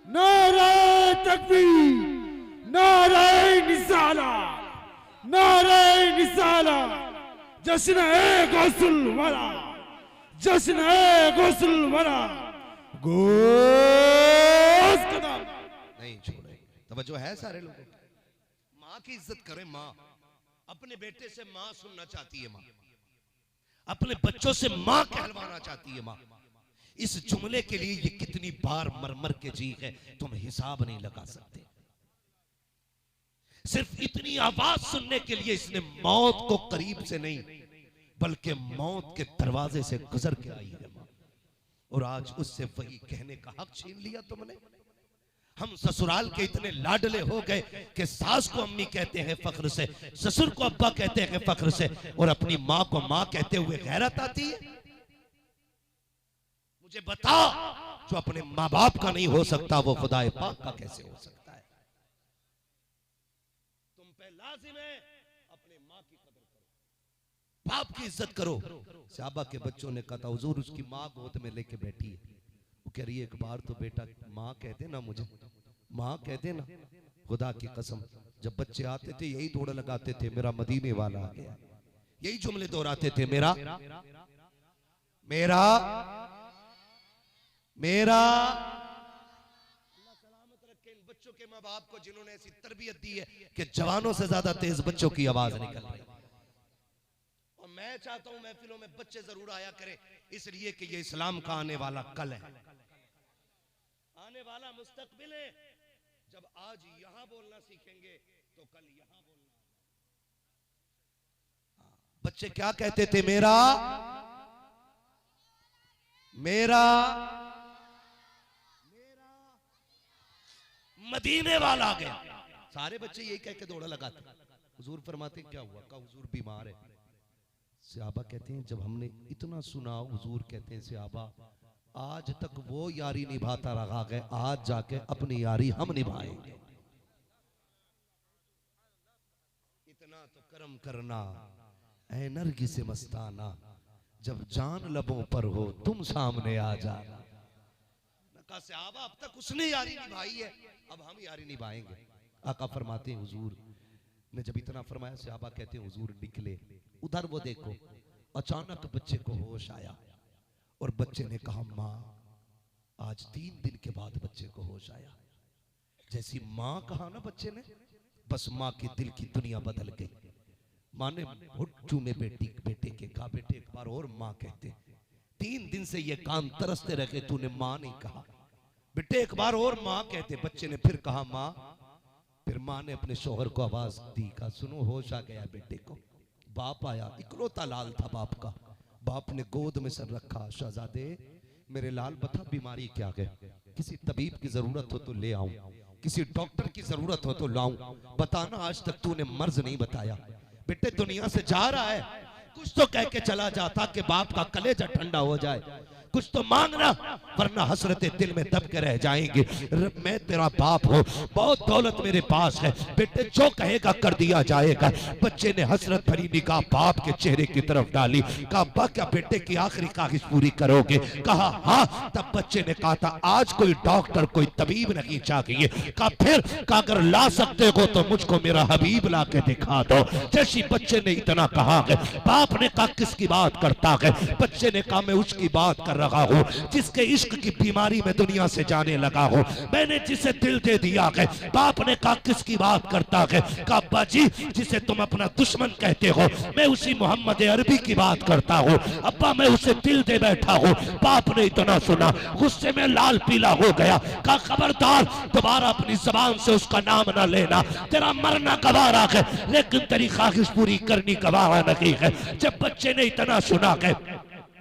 नारे तकबीर, नारे निसाला, नारे निसाला, जश्न है गौसुल वरा, जश्न है गौसुल वरा, गोस कदम नहीं छोड़े। तवज्जो है सारे लोगों की। माँ की इज्जत करें। माँ अपने बेटे से माँ सुनना चाहती है, माँ अपने बच्चों से माँ कहलवाना चाहती है। माँ इस जुमले के लिए ये कितनी बार मर के जी है, तुम हिसाब नहीं लगा सकते। सिर्फ इतनी आवाज सुनने के लिए इसने मौत को करीब से नहीं बल्कि मौत के दरवाजे से गुजर के आई है माँ। और आज उससे वही कहने का हक छीन लिया तुमने। हम ससुराल के इतने लाडले हो गए कि सास को अम्मी कहते हैं फख्र से, ससुर को अब्बा कहते हैं फख्र से, और अपनी माँ को माँ कहते हुए गैरत आती है। मुझे बता, जो अपने माँ बाप का नहीं हो सकता वो खुदाए पाक का कैसे हो सकता है? तुम पे लाजिम है अपने माँ की कदर करो, बाप की इज्जत करो। सहाबा के बच्चों ने कहा था हुजूर उसकी माँ गोद में लेके बैठी है, वो कह रही है एक बार तो बेटा माँ कहते ना, मुझे माँ कहते ना। खुदा की कसम जब बच्चे आते थे यही दौड़ लगाते थे, मेरा मदीने वाला आ गया, यही जुमले दोहराते थे, मेरा मेरा मेरा। अल्लाह सलामत रखे इन बच्चों के माँ बाप को जिन्होंने ऐसी तरबियत दी है कि जवानों से ज्यादा तेज बच्चों की आवाज निकल रही है। और मैं चाहता हूं महफिलों में बच्चे जरूर आया करें, इसलिए कि ये इस्लाम का आने वाला कल है, आने वाला मुस्तकबिल है। जब आज यहां बोलना सीखेंगे तो कल यहां बोलना। बच्चे क्या कहते थे? मेरा मेरा मदीने वाला आ गया। सारे बच्चे यही कह के दौड़ा लगाते। हुजूर फरमाते क्या हुआ? का हुजूर बीमार है। सहाबा कहते हैं जब हमने इतना सुना, हुजूर कहते हैं सहाबा आज तक वो यारी निभाता रहा है, आज जाके अपनी यारी हम निभाएंगे। इतना तो करम करना ऐ नरगी से मस्ताना, जब जान लबों पर हो तुम सामने आ जाना। कहा सहाबा अब तक उसने यारी निभाई है, अब हम यारी निभाएंगे। आका फरमाते हैं हुजूर ने जब इतना फरमाया, सहाबा कहते हैं हुजूर निकले, उधर वो देखो अचानक बच्चे को होश आया और बच्चे ने कहा माँ, आज 3 दिन के बाद बच्चे को होश आया। जैसी माँ कहा ना बच्चे ने, बस माँ के दिल की दुनिया बदल गई। माँ ने घुट चूमे बेटे के, कहा बेटे एक बार और माँ कहते। 3 दिन से ये कान तरसते रखे, तूने माँ नहीं कहा। बेटे एक बार और माँ कहते। बच्चे ने फिर कहा माँ। फिर माँ ने अपने शोहर को आवाज दी, कहा सुनो होश आ गया बेटे को। बाप आया, इकलौता लाल था बाप का। बाप ने गोद में सर रखा, शहजादे मेरे लाल बता बीमारी क्या है, किसी तबीब की जरूरत हो तो ले आऊं, किसी डॉक्टर की जरूरत हो तो लाऊं, बताना आज तक तूने मर्ज नहीं बताया। बेटे दुनिया से जा रहा है, कुछ तो कह के चला जाता कि बाप का कलेजा ठंडा हो जाए, कुछ तो मांगना, वरना हसरते दिल में दब के रह जाएंगे। मैं तेरा बाप हूँ, बहुत दौलत मेरे पास है, बेटे जो कहेगा कर दिया जाएगा। बच्चे ने हसरत भरी निगाह बाप के चेहरे की तरफ डाली, कहा अब्बा क्या बेटे की आखिरी ख्वाहिश पूरी करोगे? कहा हाँ। तब बच्चे ने कहा था आज कोई डॉक्टर कोई तबीब नहीं चाहिए। कहा फिर? कहा अगर ला सकते हो तो मुझको मेरा हबीब ला के दिखा दो। जैसी बच्चे ने इतना कहा है, बाप ने कहा किसकी बात करता है? बच्चे ने कहा मैं उसकी बात कर रहा हूं जिसके इश्क की बीमारी में दुनिया से जाने लगा हूं, मैंने जिसे दिल दे दिया है। बाप ने कहा किसकी बात करता है? कहा अब्बा जी जिसे तुम अपना दुश्मन कहते हो, मैं उसी मोहम्मद अरबी की बात करता हूं। अब्बा मैं उसे दिल दे बैठा हूं। बाप ने इतना सुना, गुस्से में लाल पीला हो गया। कहा खबरदार दोबारा अपनी जबान से उसका नाम ना लेना, तेरा मरना गवारा है लेकिन तेरी ख्वाहिश पूरी करनी गवारा नहीं है। जब बच्चे ने इतना सुना है,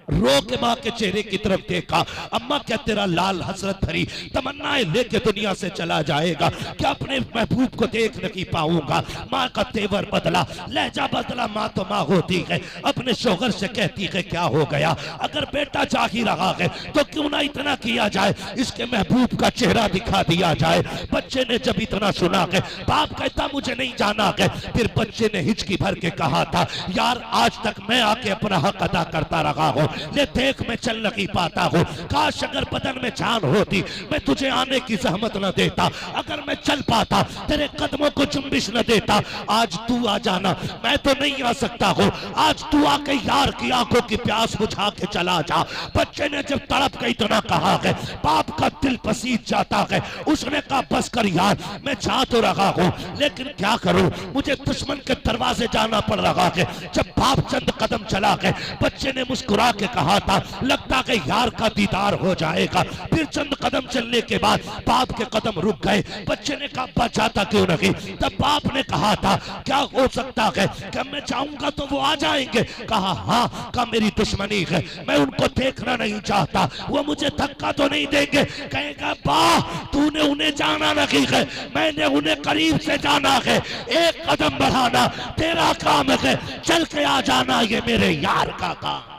रो के माँ के चेहरे की तरफ देखा। अम्मा क्या तेरा लाल हसरत भरी तमन्नाएं लेके दुनिया से चला जाएगा? क्या अपने महबूब को देख नहीं पाऊंगा? माँ का तेवर बदला, लहजा बदला। माँ तो माँ होती है, अपने शोहर से कहती है क्या हो गया, अगर बेटा जा ही रहा है तो क्यों ना इतना किया जाए, इसके महबूब का चेहरा दिखा दिया जाए। बच्चे ने जब इतना सुना है, बाप कहता मुझे नहीं जाना है। फिर बच्चे ने हिचकी भर के कहा था यार आज तक मैं आके अपना हक अदा करता रहा हूँ, ले देख मैं चल नहीं पाता हूँ, काश अगर बदन में जान होती मैं तुझे आने की जहमत न देता, अगर मैं चल पाता तेरे कदमों को चुम्बिश न देता। आज तू आ जाना, मैं तो नहीं आ सकता हूँ, आज तू आके यार की आंखों की प्यास बुझा के चला जा। बच्चे ने जब तड़प के इतना कहा है, बाप का दिल पसीज जाता है। उसने कहा बस कर यार, मैं जा तो रहा हूँ लेकिन क्या करूँ, मुझे दुश्मन के दरवाजे जाना पड़ रहा है। जब बाप चंद कदम चला गए, बच्चे ने मुस्कुरा के कहा था लगता है यार का दीदार हो जाएगा। फिर चंद कदम चलने के बाद बाप के कदम रुक गए। बच्चे ने कहा बचाता क्यों नहीं? तब बाप ने कहा था क्या हो सकता है कि मैं चाहूंगा तो वो आ जाएंगे? कहा हाँ। कहा मेरी दुश्मनी है, मैं उनको देखना नहीं चाहता, वो मुझे धक्का तो नहीं देंगे? कहेगा वाह तूने उन्हें जाना नहीं है, मैंने उन्हें करीब से जाना है, एक कदम बढ़ाना तेरा काम है, चल के आ जाना ये मेरे यार का काम।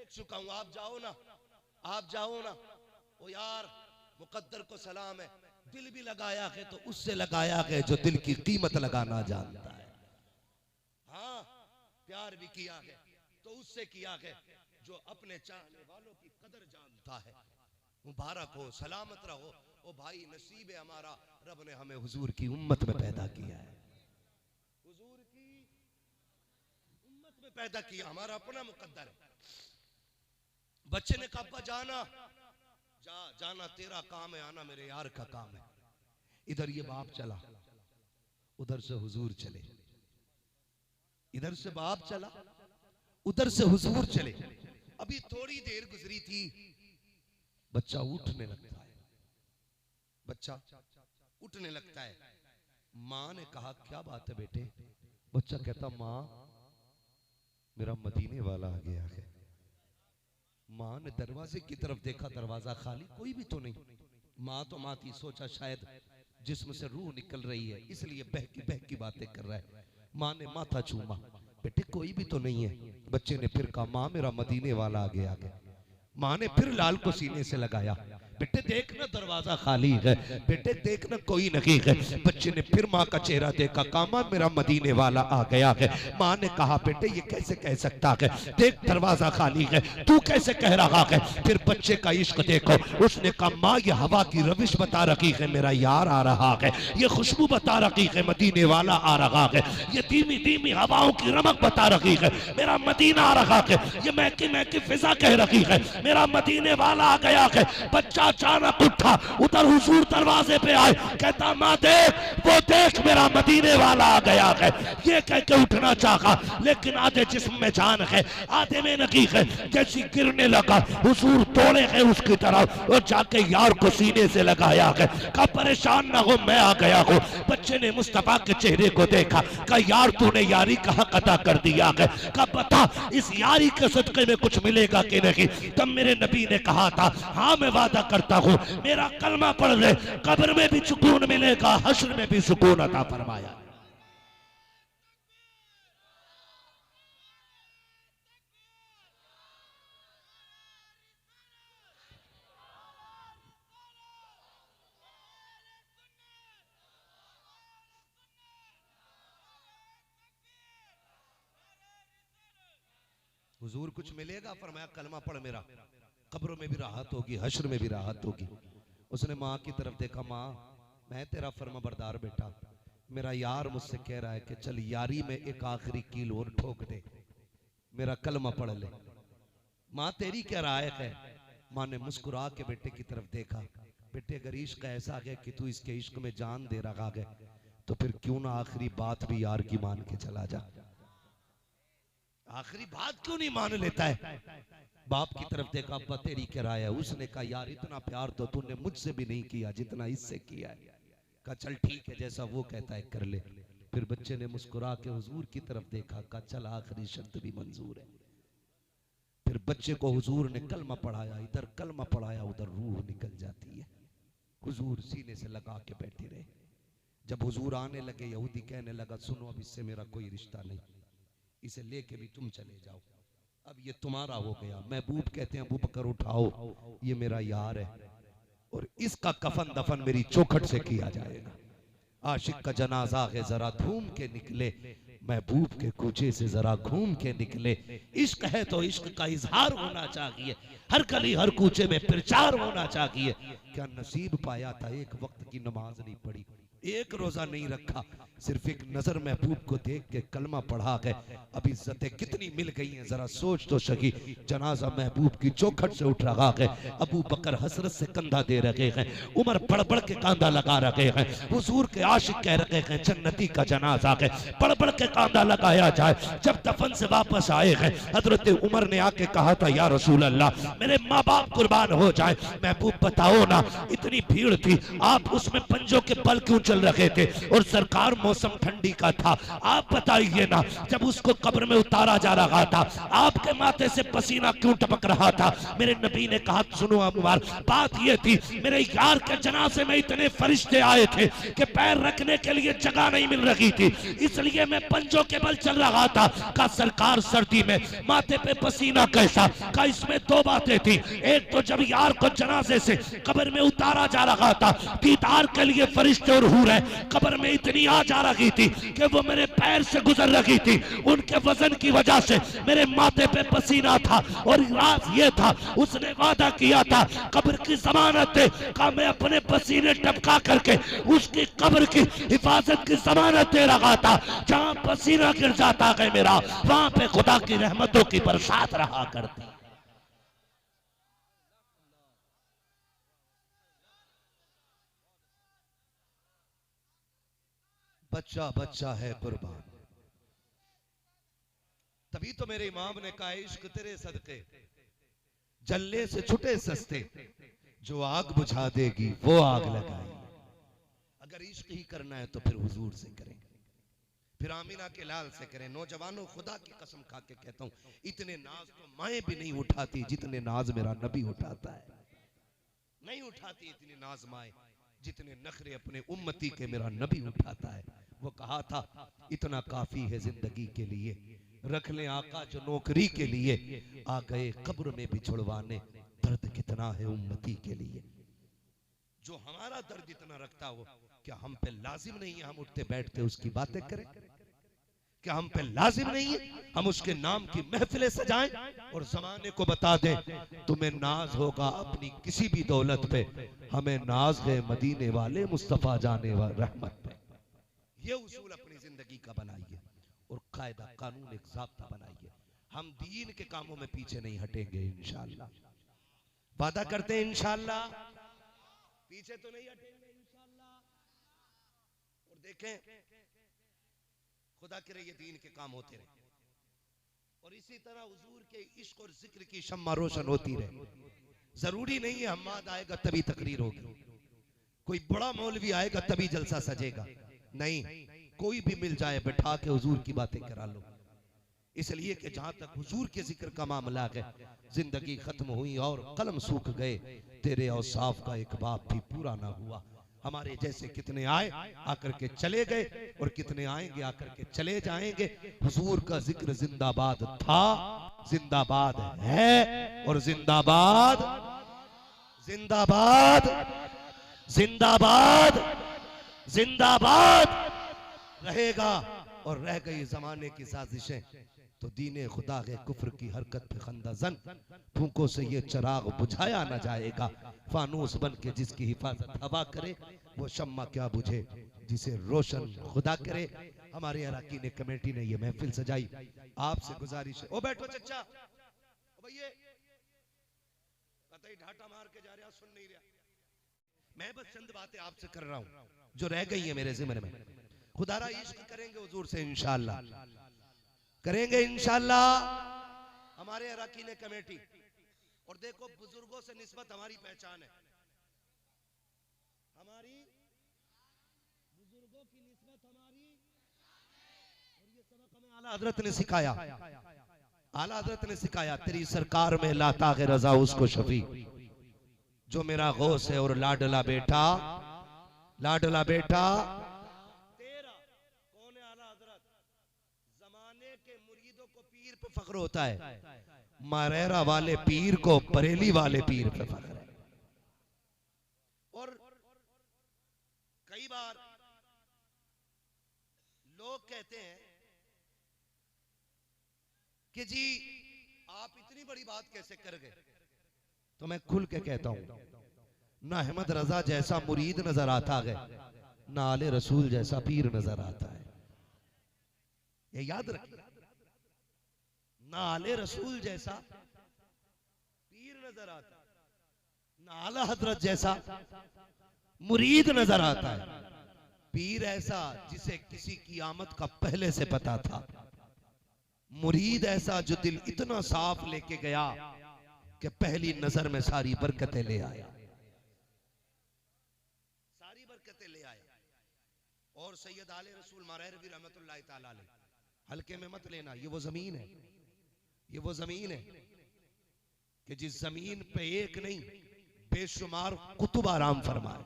चुका हूं, आप जाओ ना, आप जाओ ना। ओ यार मुकद्दर को सलाम है, दिल भी लगाया है तो उससे लगाया है जो दिल की कीमत लगाना जानता है। हाँ प्यार भी किया है तो उससे किया है जो अपने चाहने वालों की कदर जानता है। मुबारक हो, सलामत रहो। ओ भाई नसीब है हमारा, रब ने हमें हुजूर की उम्मत में पैदा किया है, हुजूर की उम्मत में पैदा किया, हमारा अपना मुकद्दर है। बच्चे ने कहा जाना जाना तेरा काम है, आना मेरे यार का काम है। इधर ये बाप चला, उधर से हुजूर चले, इधर से बाप चला, उधर से हुजूर चले। अभी थोड़ी देर गुजरी थी, बच्चा उठने लगता है, बच्चा उठने लगता है। माँ ने कहा क्या बात है बेटे? बच्चा कहता माँ मेरा मदीने वाला आ गया है। माँ ने दरवाजे की तरफ देखा, दरवाजा खाली, कोई भी तो नहीं। माँ तो माँ थी, सोचा शायद जिस्म से रूह निकल रही है इसलिए बहकी बातें कर रहा है। माँ ने माथा चूमा, बेटे कोई भी तो नहीं है। बच्चे ने फिर कहा माँ मेरा मदीने वाला आ गया है। माँ ने फिर लाल को सीने से लगाया, बेटे देखना दरवाजा खाली है, बेटे देखना कोई नहीं है। बच्चे ने फिर माँ का चेहरा देखा, कहा माँ मेरा मदीने वाला आ गया है। माँ ने कहा बेटे ये कैसे कह सकता है, देख दरवाजा खाली है, तू कैसे कह रहा है। फिर बच्चे का इश्क देखो, उसने कहा माँ ये हवा की रविश बता रखी है, मेरा यार आ रहा है। ये खुशबू बता रखी है, मदीने वाला आ रहा है। ये धीमी धीमी हवाओं की रमक बता रखी है, मेरा मदीना आ रहा है। ये महकी महकी फिजा कह रखी है, मेरा मदीने वाला आ गया है। बच्चा अचानक उठा, उधर हुजूर दरवाजे पे आए, कहता माँ देख वो देख मेरा मदीने वाला आ गया है। ये कह के उठना चाहा, लेकिन आधे जिस्म में जान है, आधे में नहीं है। जैसी गिरने लगा, हुजूर दौड़े गए उसकी तरफ और जाके यार को सीने से लगाया है। कहा परेशान ना हो, मैं आ गया हूँ। बच्चे ने मुस्तफा के चेहरे को देखा, कहा यार तूने यारी कहाँ अदा कर दिया है। कहा बता इस यारी के सदके में कुछ मिलेगा कि नहीं। तब मेरे नबी ने कहा था हाँ मैं वादा करता हूँ, मेरा कलमा पढ़ ले, कब्र में भी सुकून मिलेगा, हश्र में भी सुकून अता फरमाया। हुजूर कुछ मिलेगा, फरमाया कलमा पढ़ मेरा, कब्रों में भी राहत होगी, हश्र में भी राहत होगी। उसने माँ की तरफ देखा, माँ मैं तेरा फर्माबरदार बेटा, मेरा यार मुझसे कह रहा है कि चल यारी में एक आखिरी कील और ठोक दे, मेरा कलमा पढ़ ले। माँ तेरी क्या राय है। माँ ने मुस्कुरा के बेटे की तरफ देखा, बेटे अगर इश्क ऐसा है कि तू इसके इश्क में जान दे रहा है तो फिर क्यों ना आखिरी बात भी यार की मान के चला जा। आखिरी बात क्यों नहीं मान लेता है। बाप की तरफ देखा, अब्बा तेरी क्या राय है। उसने कहा यार इतना प्यार तो तूने मुझसे भी नहीं किया जितना इससे किया है। कहा चल ठीक है जैसा वो कहता है कर ले। फिर बच्चे ने मुस्कुरा के हुजूर की तरफ देखा, कहा चल आखिरी शर्त भी मंजूर है। फिर बच्चे को हुजूर ने कलमा पढ़ाया, इधर कलमा पढ़ाया उधर रूह निकल जाती है। हुजूर सीने से लगा के बैठे रहे। जब हुजूर आने लगे, यहूदी कहने लगा सुनो अब इससे मेरा कोई रिश्ता नहीं, इसे लेके भी तुम चले जाओ, अब ये तुम्हारा हो गया। महबूब कहते हैं अबू बकर उठाओ, ये मेरा यार है और इसका कफन दफन मेरी चौखट से किया जाएगा। आशिक का जनाजा है जरा धूम के निकले, महबूब के कूचे से जरा घूम के निकले। इश्क है तो इश्क का इजहार होना चाहिए, हर गली हर कूचे में प्रचार होना चाहिए। क्या नसीब पाया था एक वक्त की नमाज नहीं पढ़ी, एक रोजा नहीं रखा, सिर्फ एक नजर महबूब को देख के कलमा पढ़ा गए। अब इज्जतें कितनी मिल गई हैं जरा सोच तो सकी। जनाजा महबूब की चौखट से उठ रहा है, अबू बकर हसरत से कंधा दे रहे हैं, उमर बड़ बड़ के कांधा लगा रहे हैं। हुजूर के आशिक कह रहे हैं जन्नती का जनाजा है, बड़ बड़ के कांधा लगाया जाए। जब दफन से वापस आए हैं, हजरत उमर ने आके कहा था या रसूल अल्लाह मेरे माँ बाप कुर्बान हो जाए। महबूब बताओ ना, इतनी भीड़ थी, आप उसमें पंजों के बल क्यों चल रहे थे और सरकार मौसम ठंडी का था, आप बताइए ना जब उसको कब्र में उतारा जा रहा था आपके माथे से पसीना क्यों टपक रहा था। मेरे नबी ने कहा सुनो अबूबार, बात ये थी मेरे यार के जनाजे में इतने फरिश्ते आए थे कि पैर रखने के लिए जगह नहीं मिल रही थी, इसलिए मैं पंजों के बल चल रहा था। का सरकार सर्दी में माथे पे पसीना कैसा, का इसमें दो बातें थी, एक तो जब यार को जनाजे से कब्र में उतारा जा रहा था दीदार के लिए फरिश्ते और हूर है कब्र में इतनी आ जा रही थी कि वो मेरे पैर से गुजर रही थी, उनके वजन की वजह से मेरे माथे पे पसीना था। और राज ये था उसने वादा किया था कब्र की जमानत दे, का मैं अपने पसीने टपका करके उसकी कब्र की हिफाजत की जमानत दे रहा था। जहां पसीना गिर जाता है मेरा, वहां पे खुदा की रहमतों की बरसात रहा करती। बच्चा बच्चा है कुर्बान, तभी तो मेरे इमाम ने कहा इश्क तेरे सदके जलने से छुटे सस्ते, जो आग बुझा देगी वो आग लगाई। अगर इश्क ही करना है तो फिर हुजूर से करें, फिर आमीना के लाल से करें। नौजवानों खुदा की कसम खा के कहता हूं इतने नाज तो माएं भी नहीं उठाती जितने नाज मेरा नबी उठाता है। नहीं उठाती इतनी नाज माएं जितने नखरे अपने उम्मती के मेरा नबी उठाता है। वो कहा था इतना काफी है जिंदगी के लिए, रख ले आका जो नौकरी के लिए, आ गए कब्र में भी छुड़वाने, दर्द कितना है उम्मती के लिए। जो हमारा दर्द इतना रखता हो, क्या हम पे लाजिम नहीं है हम उठते बैठते उसकी बातें करें? क्या हम पे लाजिम नहीं है हम उसके नाम की महफिलें सजाएं और जमाने को बता दें तुम्हें नाज होगा अपनी किसी भी दौलत पे, हमें नाज है मदीने वाले मुस्तफा जाने वाले रहमत पे। ये उसूल अपनी जिंदगी का बनाइए और कायदा कानून एक ज़ाब्ता बनाइए। हम दीन के कामों में पीछे नहीं हटेंगे इंशाअल्लाह, वादा करते हैं इंशाअल्लाह, पीछे तो नहीं हटेंगे इंशाअल्लाह। और देखें खुदा करे ये दीन के काम होते रहे और इसी तरह हुजूर के इश्क और जिक्र की शम्मा रोशन होती रहे। जरूरी नहीं है हम्माद आएगा तभी तकरीर होगी, कोई बड़ा मौलवी आएगा तभी जलसा सजेगा, नहीं, कोई भी मिल जाए बैठा के हुजूर की बातें करा लो। इसलिए कि जहां तक हुजूर के जिक्र का मामला है, जिंदगी खत्म हुई और कलम सूख गए, तेरे औसाफ का एक बाप भी पूरा ना हुआ। हमारे जैसे कितने आए आकर के चले गए और कितने आएंगे आकर के चले जाएंगे। हुजूर का जिक्र जिंदाबाद था, जिंदाबाद है और जिंदाबाद जिंदाबाद जिंदाबाद जिंदाबाद रहेगा। और रह गई जमाने की साजिशें तो दीने खुदा के कुफ्र की हरकत पे खंदाजन, फूंकों से ये चिराग बुझाया न जाएगा। फानूस बन के जिसकी हिफाजत हवा करे, वो शम्मा क्या बुझे जिसे रोशन खुदा करे। हमारे अराकीन कमेटी ने ये महफिल सजाई, आपसे गुजारिश है। ओ बैठो चचा, ओ भैया कतई ढाटा मार के जा रहा, सुन नहीं रहा। मैं बस चंद बातें आपसे कर रहा हूं जो रह गई है मेरे ज़िम्मे में। खुदारा इश्क करेंगे हुजूर से इंशाअल्लाह, करेंगे इंशाअल्लाह हमारे अराकीन कमेटी। और देखो बुजुर्गों से निस्बत हमारी पहचान है, हमारी बुजुर्गों की निस्बत हमारी, और ये सबक हमें आला हजरत ने सिखाया। आला हजरत ने सिखाया तेरी सरकार में लाता है रजा उसको शफी, जो मेरा गौस है और लाडला बेटा, लाडला बेटा तेरा। कौन है आला हजरत? जमाने के मुरीदों को पीर पे फख्र होता है, मारेरा वाले पीर को बरेली वाले पीर पे फख्र है। और कई बार लोग कहते हैं कि जी आप इतनी बड़ी बात कैसे कर गए, तो मैं खुल के कहता हूं, ना अहमद रजा जैसा मुरीद नजर आता है, ना आले रसूल जैसा पीर नजर आता है। ये याद रखिए, ना आले रसूल जैसा पीर नजर आता है, ना आला हजरत जैसा मुरीद नजर आता है। पीर ऐसा जिसे किसी की आमद का पहले से पता था, मुरीद ऐसा जो दिल इतना साफ लेके गया कि पहली नजर में सारी बरकतें ले आया, सारी बरकतें ले आया। और सैयद आले रसूल मारहरवी रहमतुल्लाह ताला अलैह, हल्के में मत लेना, ये वो जमीन है, ये वो जमीन है कि जिस जमीन पे एक नहीं बेशुमार कुतुब आराम फरमाए।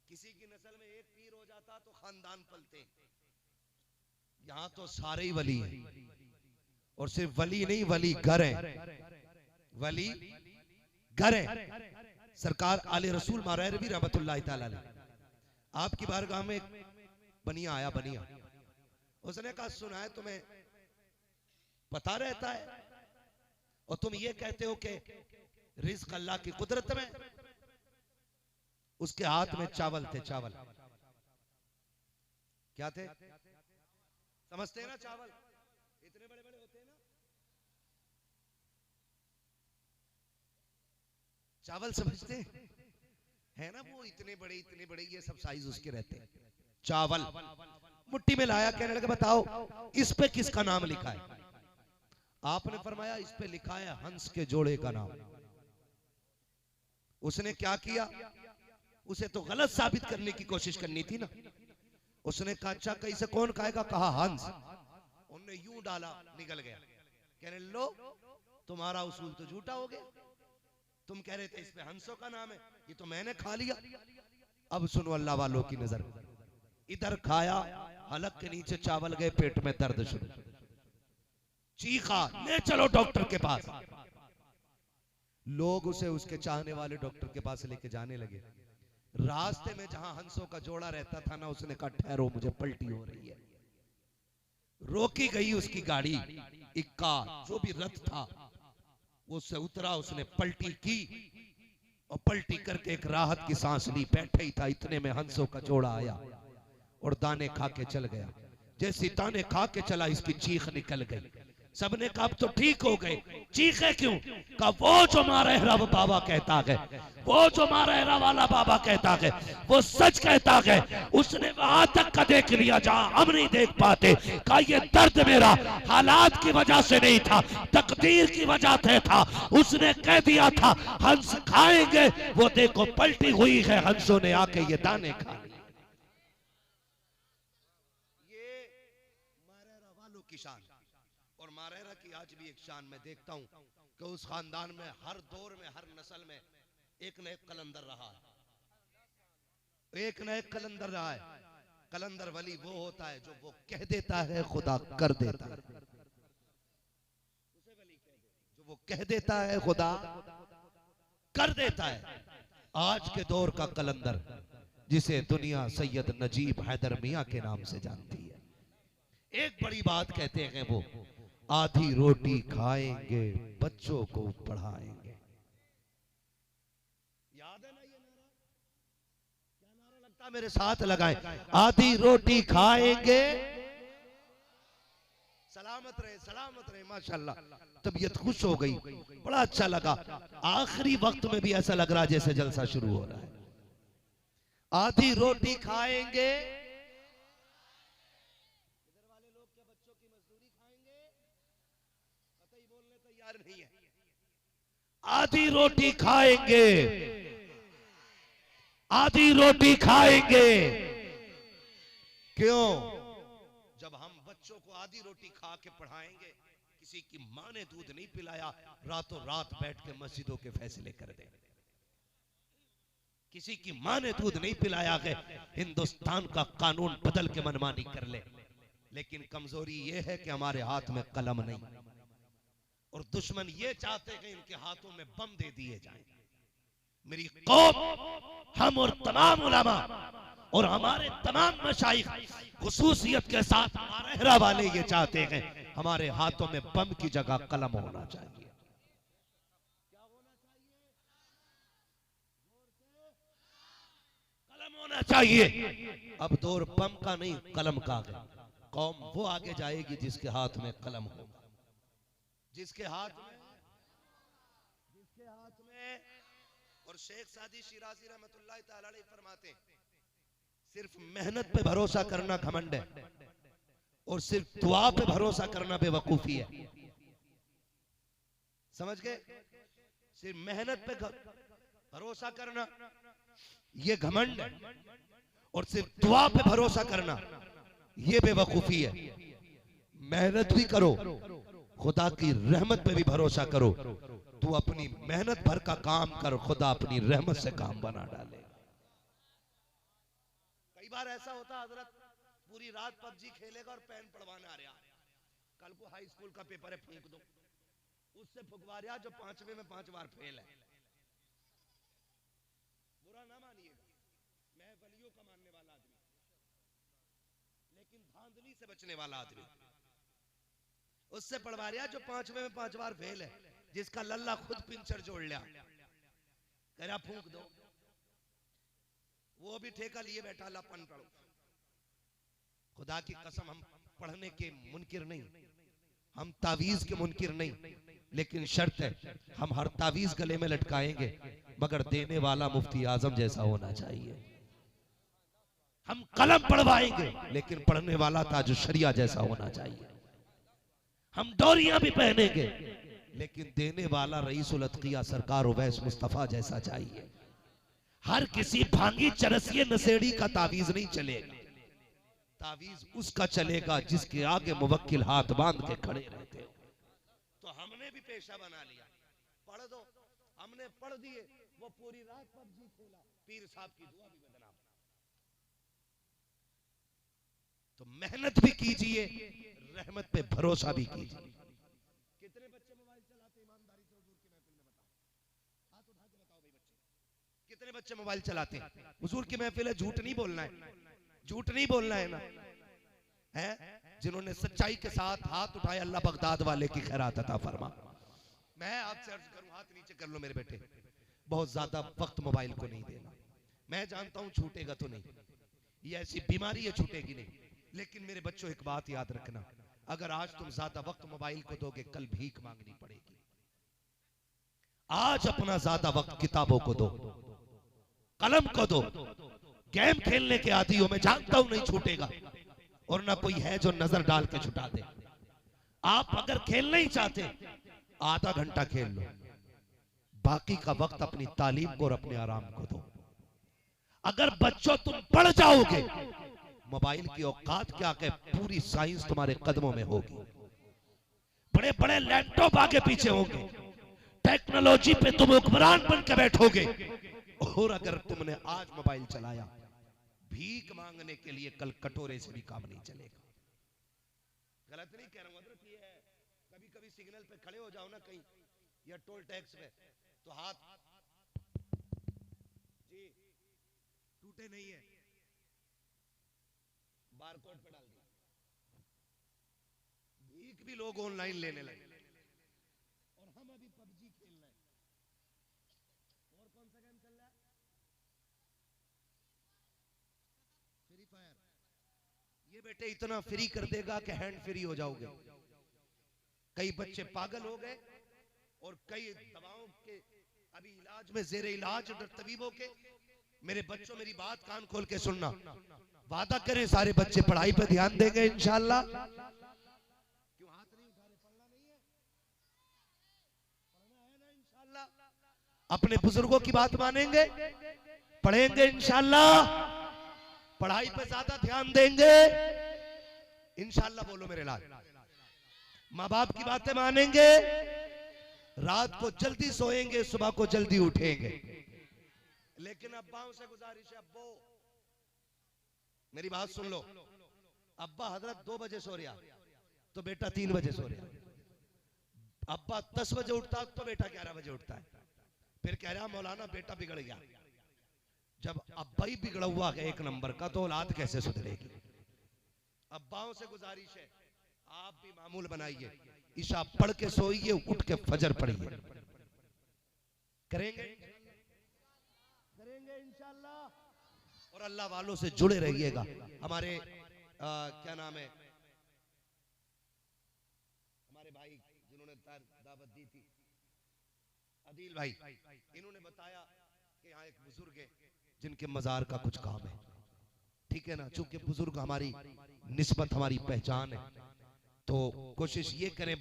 किसी की नस्ल में एक पीर हो जाता तो खानदान पलते, यहां तो सारे ही वली हैं। और सिर्फ वली नहीं, वली घर है, वली घर है। सरकार आले रसूल मारहरवी रहमतुल्लाह ताला अलैह, आपकी बारगाह में बनिया आया, बनिया, उसने कहा सुना है तुम्हें पता रहता है और तुम ये कहते हो कि रिज़्क़ अल्लाह की कुदरत में। उसके हाथ में चावल थे, चावल क्या थे समझते हैं ना, चावल इतने बड़े बड़े होते हैं ना, चावल समझते हैं ना, वो इतने बड़े ये सब साइज उसके रहते हैं। चावल मुट्ठी में लाया, कहने लगा बताओ इस पे किसका नाम लिखा है? आपने फरमाया इस पे लिखा है हंस के जोड़े का नाम। उसने क्या किया, उसे तो गलत साबित करने की कोशिश करनी थी ना। उसने कहा अच्छा कैसे, कौन खाएगा? कहा हंस। उन्होंने यूं डाला, निकल गया। कहने लो तुम्हारा उसूल तो झूठा हो गया, तुम कह रहे थे इस पे हंसों का नाम है, ये तो मैंने खा लिया। अब सुनो अल्लाह वालों की नजर, इधर खाया, हलक के नीचे चावल गए, पेट में दर्द शुरू, चीखा, ले चलो डॉक्टर के पास। लोग उसे उसके चाहने वाले डॉक्टर के पास लेके जाने लगे। रास्ते में जहां हंसों का जोड़ा रहता था ना, उसने कहा ठहरो मुझे पलटी हो रही है। रोकी गई उसकी गाड़ी, इक्का जो भी रथ था वो उससे उतरा, उसने पलटी की और पलटी करके एक राहत की सांस ली। बैठे ही था, इतने में हंसों का जोड़ा आया और दाने खा के चल गया। जैसे दाने खा के चला, इसकी चीख निकल गई। सबने कहा अब तो ठीक हो गए। चीखे क्यों? कहा वो जो मारेहरा बाबा कहता है, वो जो मारेहरा वाला बाबा कहता है, वो सच कहता है। उसने वहां तक का देख लिया जहां हम नहीं देख पाते। कहा ये दर्द मेरा हालात की वजह से नहीं था, तकदीर की वजह से था। उसने कह दिया था हंस खाएंगे, वो देखो पलटी हुई है, हंसों ने आके ये दाने खा लिए। ये मारेहरा वालों की शान। और मारेहरा की आज भी एक शान मैं देखता हूं कि उस खानदान में हर दौर में, हर नस्ल में एक न एक कलंदर रहा है, एक न एक कलंदर रहा है। कलंदर वली वो होता है जो वो कह देता है खुदा कर देता है। उसे वली कह दे, जो वो कह देता है खुदा कर देता है। आज के दौर का कलंदर जिसे दुनिया सैयद नजीब हैदर मियां के नाम से जानती है, एक बड़ी बात कहते हैं वो, आधी रोटी खाएंगे बच्चों को पढ़ाएंगे। याद है ना ये नारा? क्या नारा लगता है? मेरे साथ लगाएं, आधी रोटी खाएंगे। सलामत रहे, सलामत रहे। माशाल्लाह, तबीयत खुश हो गई, बड़ा अच्छा लगा। आखिरी वक्त में भी ऐसा लग रहा है जैसे जलसा शुरू हो रहा है। आधी रोटी खाएंगे, नहीं है। आधी रोटी खाएंगे, आधी रोटी खाएंगे। क्यों? जब हम बच्चों को आधी रोटी खा के पढ़ाएंगे, किसी की मां ने दूध नहीं पिलाया, रातों रात बैठ के मस्जिदों के फैसले कर दे। किसी की मां ने दूध नहीं पिलाया है, हिंदुस्तान का कानून बदल के मनमानी कर ले। लेकिन कमजोरी यह है कि हमारे हाथ में कलम नहीं, और दुश्मन ये चाहते हैं इनके हाथों में बम दे दिए जाएं। मेरी कौम, हम और तमाम उलमा और हमारे तमाम मशाइख खुसूसियत के साथ मारेहरा वाले ये चाहते हैं हमारे हाथों में बम की जगह कलम होना चाहिए। क्या होना चाहिए? कलम होना चाहिए। अब दौर बम का नहीं, कलम का है। कौम वो आगे जाएगी जिसके हाथ में कलम होगा, जिसके हाथ में, जिसके हाथ में। और शेख सादी शिराजी रहमतुल्लाह तआला अलैह फरमाते हैं, सिर्फ मेहनत पे भरोसा करना घमंड है, और सिर्फ दुआ पे भरोसा करना बेवकूफी है। समझ गए? सिर्फ मेहनत पे भरोसा करना ये घमंड है, और सिर्फ दुआ पे भरोसा करना ये बेवकूफी है। मेहनत भी करो, खुदा की रहमत पे भी भरोसा करो। तू अपनी मेहनत भर का काम कर, खुदा अपनी रहमत से काम बना डाले। कई बार ऐसा होता हजरत, पूरी रात पबजी खेलेगा और पेन पढ़वाने आ रहा, कल को हाई स्कूल का पेपर है, फूंक दो। उससे फुकवा रहा जो 5वें में 5 बार फेल है। बुरा ना मानिएगा, मैं वलियों का मानने वाला आदमी, लेकिन धांधली से बचने वाला आदमी। उससे पढ़वा रहा जो 5वें में 5 बार फेल है, जिसका लल्ला खुद पिंचर जोड़ लिया, कह रहा फूंक दो। वो भी ठेका लिए बैठा, ला पढ़ पढ़ो। खुदा की कसम, हम पढ़ने के मुनकिर नहीं, हम तावीज के मुनकिर नहीं, लेकिन शर्त है हम हर तावीज गले में लटकाएंगे, मगर देने वाला मुफ्ती आजम जैसा होना चाहिए। हम कलम पढ़वाएंगे, लेकिन पढ़ने वाला ताज शरिया जैसा होना चाहिए। हम डोरियां भी पहनेंगे, लेकिन देने वाला रईसुल अतकिया सरकार उवैस मुस्तफा जैसा चाहिए। हर किसी भांगी चरसिए नशेड़ी का तावीज नहीं चलेगा, तावीज उसका चलेगा जिसके आगे मुवक्किल हाथ बांध के खड़े रहते। तो हमने भी पेशा बना लिया, पढ़ दो, हमने पढ़ दिए, वो पूरी रात पबजी खेला, पीर साहब की दुआ भी बदनाम। तो मेहनत भी कीजिए, रहमत पे भरोसा भी कीजिए। कितने बच्चे मोबाइल चलाते ईमानदारी से हुजूर की महफिल में? बताओ, हाथ उठा के बताओ भाई बच्चे, कितने बच्चे मोबाइल चलाते हैं। हुजूर की महफिल है, झूठ नहीं बोलना है, झूठ नहीं बोलना है ना। है जिन्होंने सच्चाई के साथ हाथ उठाए, अल्लाह बगदाद वाले की खैरात अता फरमा। मैं आपसे अर्ज करूं, हाथ नीचे कर लो मेरे बेटे, बहुत ज्यादा वक्त मोबाइल को नहीं देना। मैं जानता हूं छूटेगा तो नहीं, ये ऐसी बीमारी है छूटेगी नहीं, लेकिन मेरे बच्चों एक बात याद रखना, अगर आज तुम ज्यादा वक्त मोबाइल को दोगे कल भीख मांगनी पड़ेगी। आज अपना ज्यादा वक्त किताबों को दो, कलम को दो। गेम खेलने के आदी हो, मैं जानता हूं नहीं छूटेगा, और ना कोई है जो नजर डाल के छुटा दे। आप अगर खेलना ही चाहते आधा घंटा खेल लो, बाकी का वक्त अपनी तालीम को और अपने आराम को दो। अगर बच्चों तुम पढ़ जाओगे, मोबाइल की औकात क्या के पूरी साइंस तुम्हारे कदमों में होगी, बड़े बड़े लैपटॉप आगे पीछे होंगे, टेक्नोलॉजी पे तुम हुक्मरान बन के बैठोगे। और अगर तुमने आज मोबाइल चलाया भीख मांगने के लिए, कल कटोरे से भी काम नहीं चलेगा। गलत नहीं कह रहा हूं, ये है कभी कभी सिग्नल पे खड़े हो जाओ ना कहीं या टोल टैक्स पे, तो हाथ जी टूटे नहीं है, बारकोड पे डाल दिया। भीख भी लोग ऑनलाइन लेने लगे, और हम अभी पबजी खेल रहे हैं। और कौन सा गेम चल रहा है? Free fire. ये बेटे इतना फ्री कर देगा कि हैंड फ्री हो जाओगे। कई बच्चे पागल हो गए, और कई दवाओं के अभी इलाज में जेरे इलाज तबीबों के। मेरे बच्चों मेरी बात कान खोल के सुनना, वादा करें सारे बच्चे पढ़ाई पे ध्यान देंगे इंशाल्लाह। क्यों हाथ नहीं उठा रहे? पढ़ना नहीं है? पढ़ना है ना इंशाल्लाह। अपने बुजुर्गों की बात मानेंगे, पढ़ेंगे इंशाल्लाह, पढ़ाई पे ज्यादा ध्यान देंगे इंशाल्लाह। बोलो मेरे लाल, माँ बाप की बातें मानेंगे, रात को जल्दी सोएंगे, सुबह को जल्दी उठेंगे। लेकिन अब्बाओं से गुजारिश है, अब्बो मेरी बात सुन लो। अब्बा हजरत 2 बजे सो रहा तो बेटा 3 बजे सो रहा। अब्बा 10 बजे उठता तो बेटा 11 बजे उठता है। फिर कह रहा मौलाना बेटा बिगड़ गया। जब अब्बा ही बिगड़ा हुआ है एक नंबर का, तो औलाद कैसे सुधरेगी? अब्बाओं से गुजारिश है, आप भी मामूल बनाइए, ईशा पढ़ के सोइए, उठ के फजर पढ़िए। करेंगे करेंगे इंशाल्लाह। और अल्लाह वालों से जुड़े रहिएगा। हमारे क्या नाम है, हमारे भाई जिन्होंने दावत दी थी, अदील भाई, इन्होंने बताया कि यहाँ एक बुजुर्ग है जिनके मजार का कुछ काम है। ठीक है ना, चूंकि बुजुर्ग हमारी निस्बत, हमारी पहचान है, तो कोशिश ये करें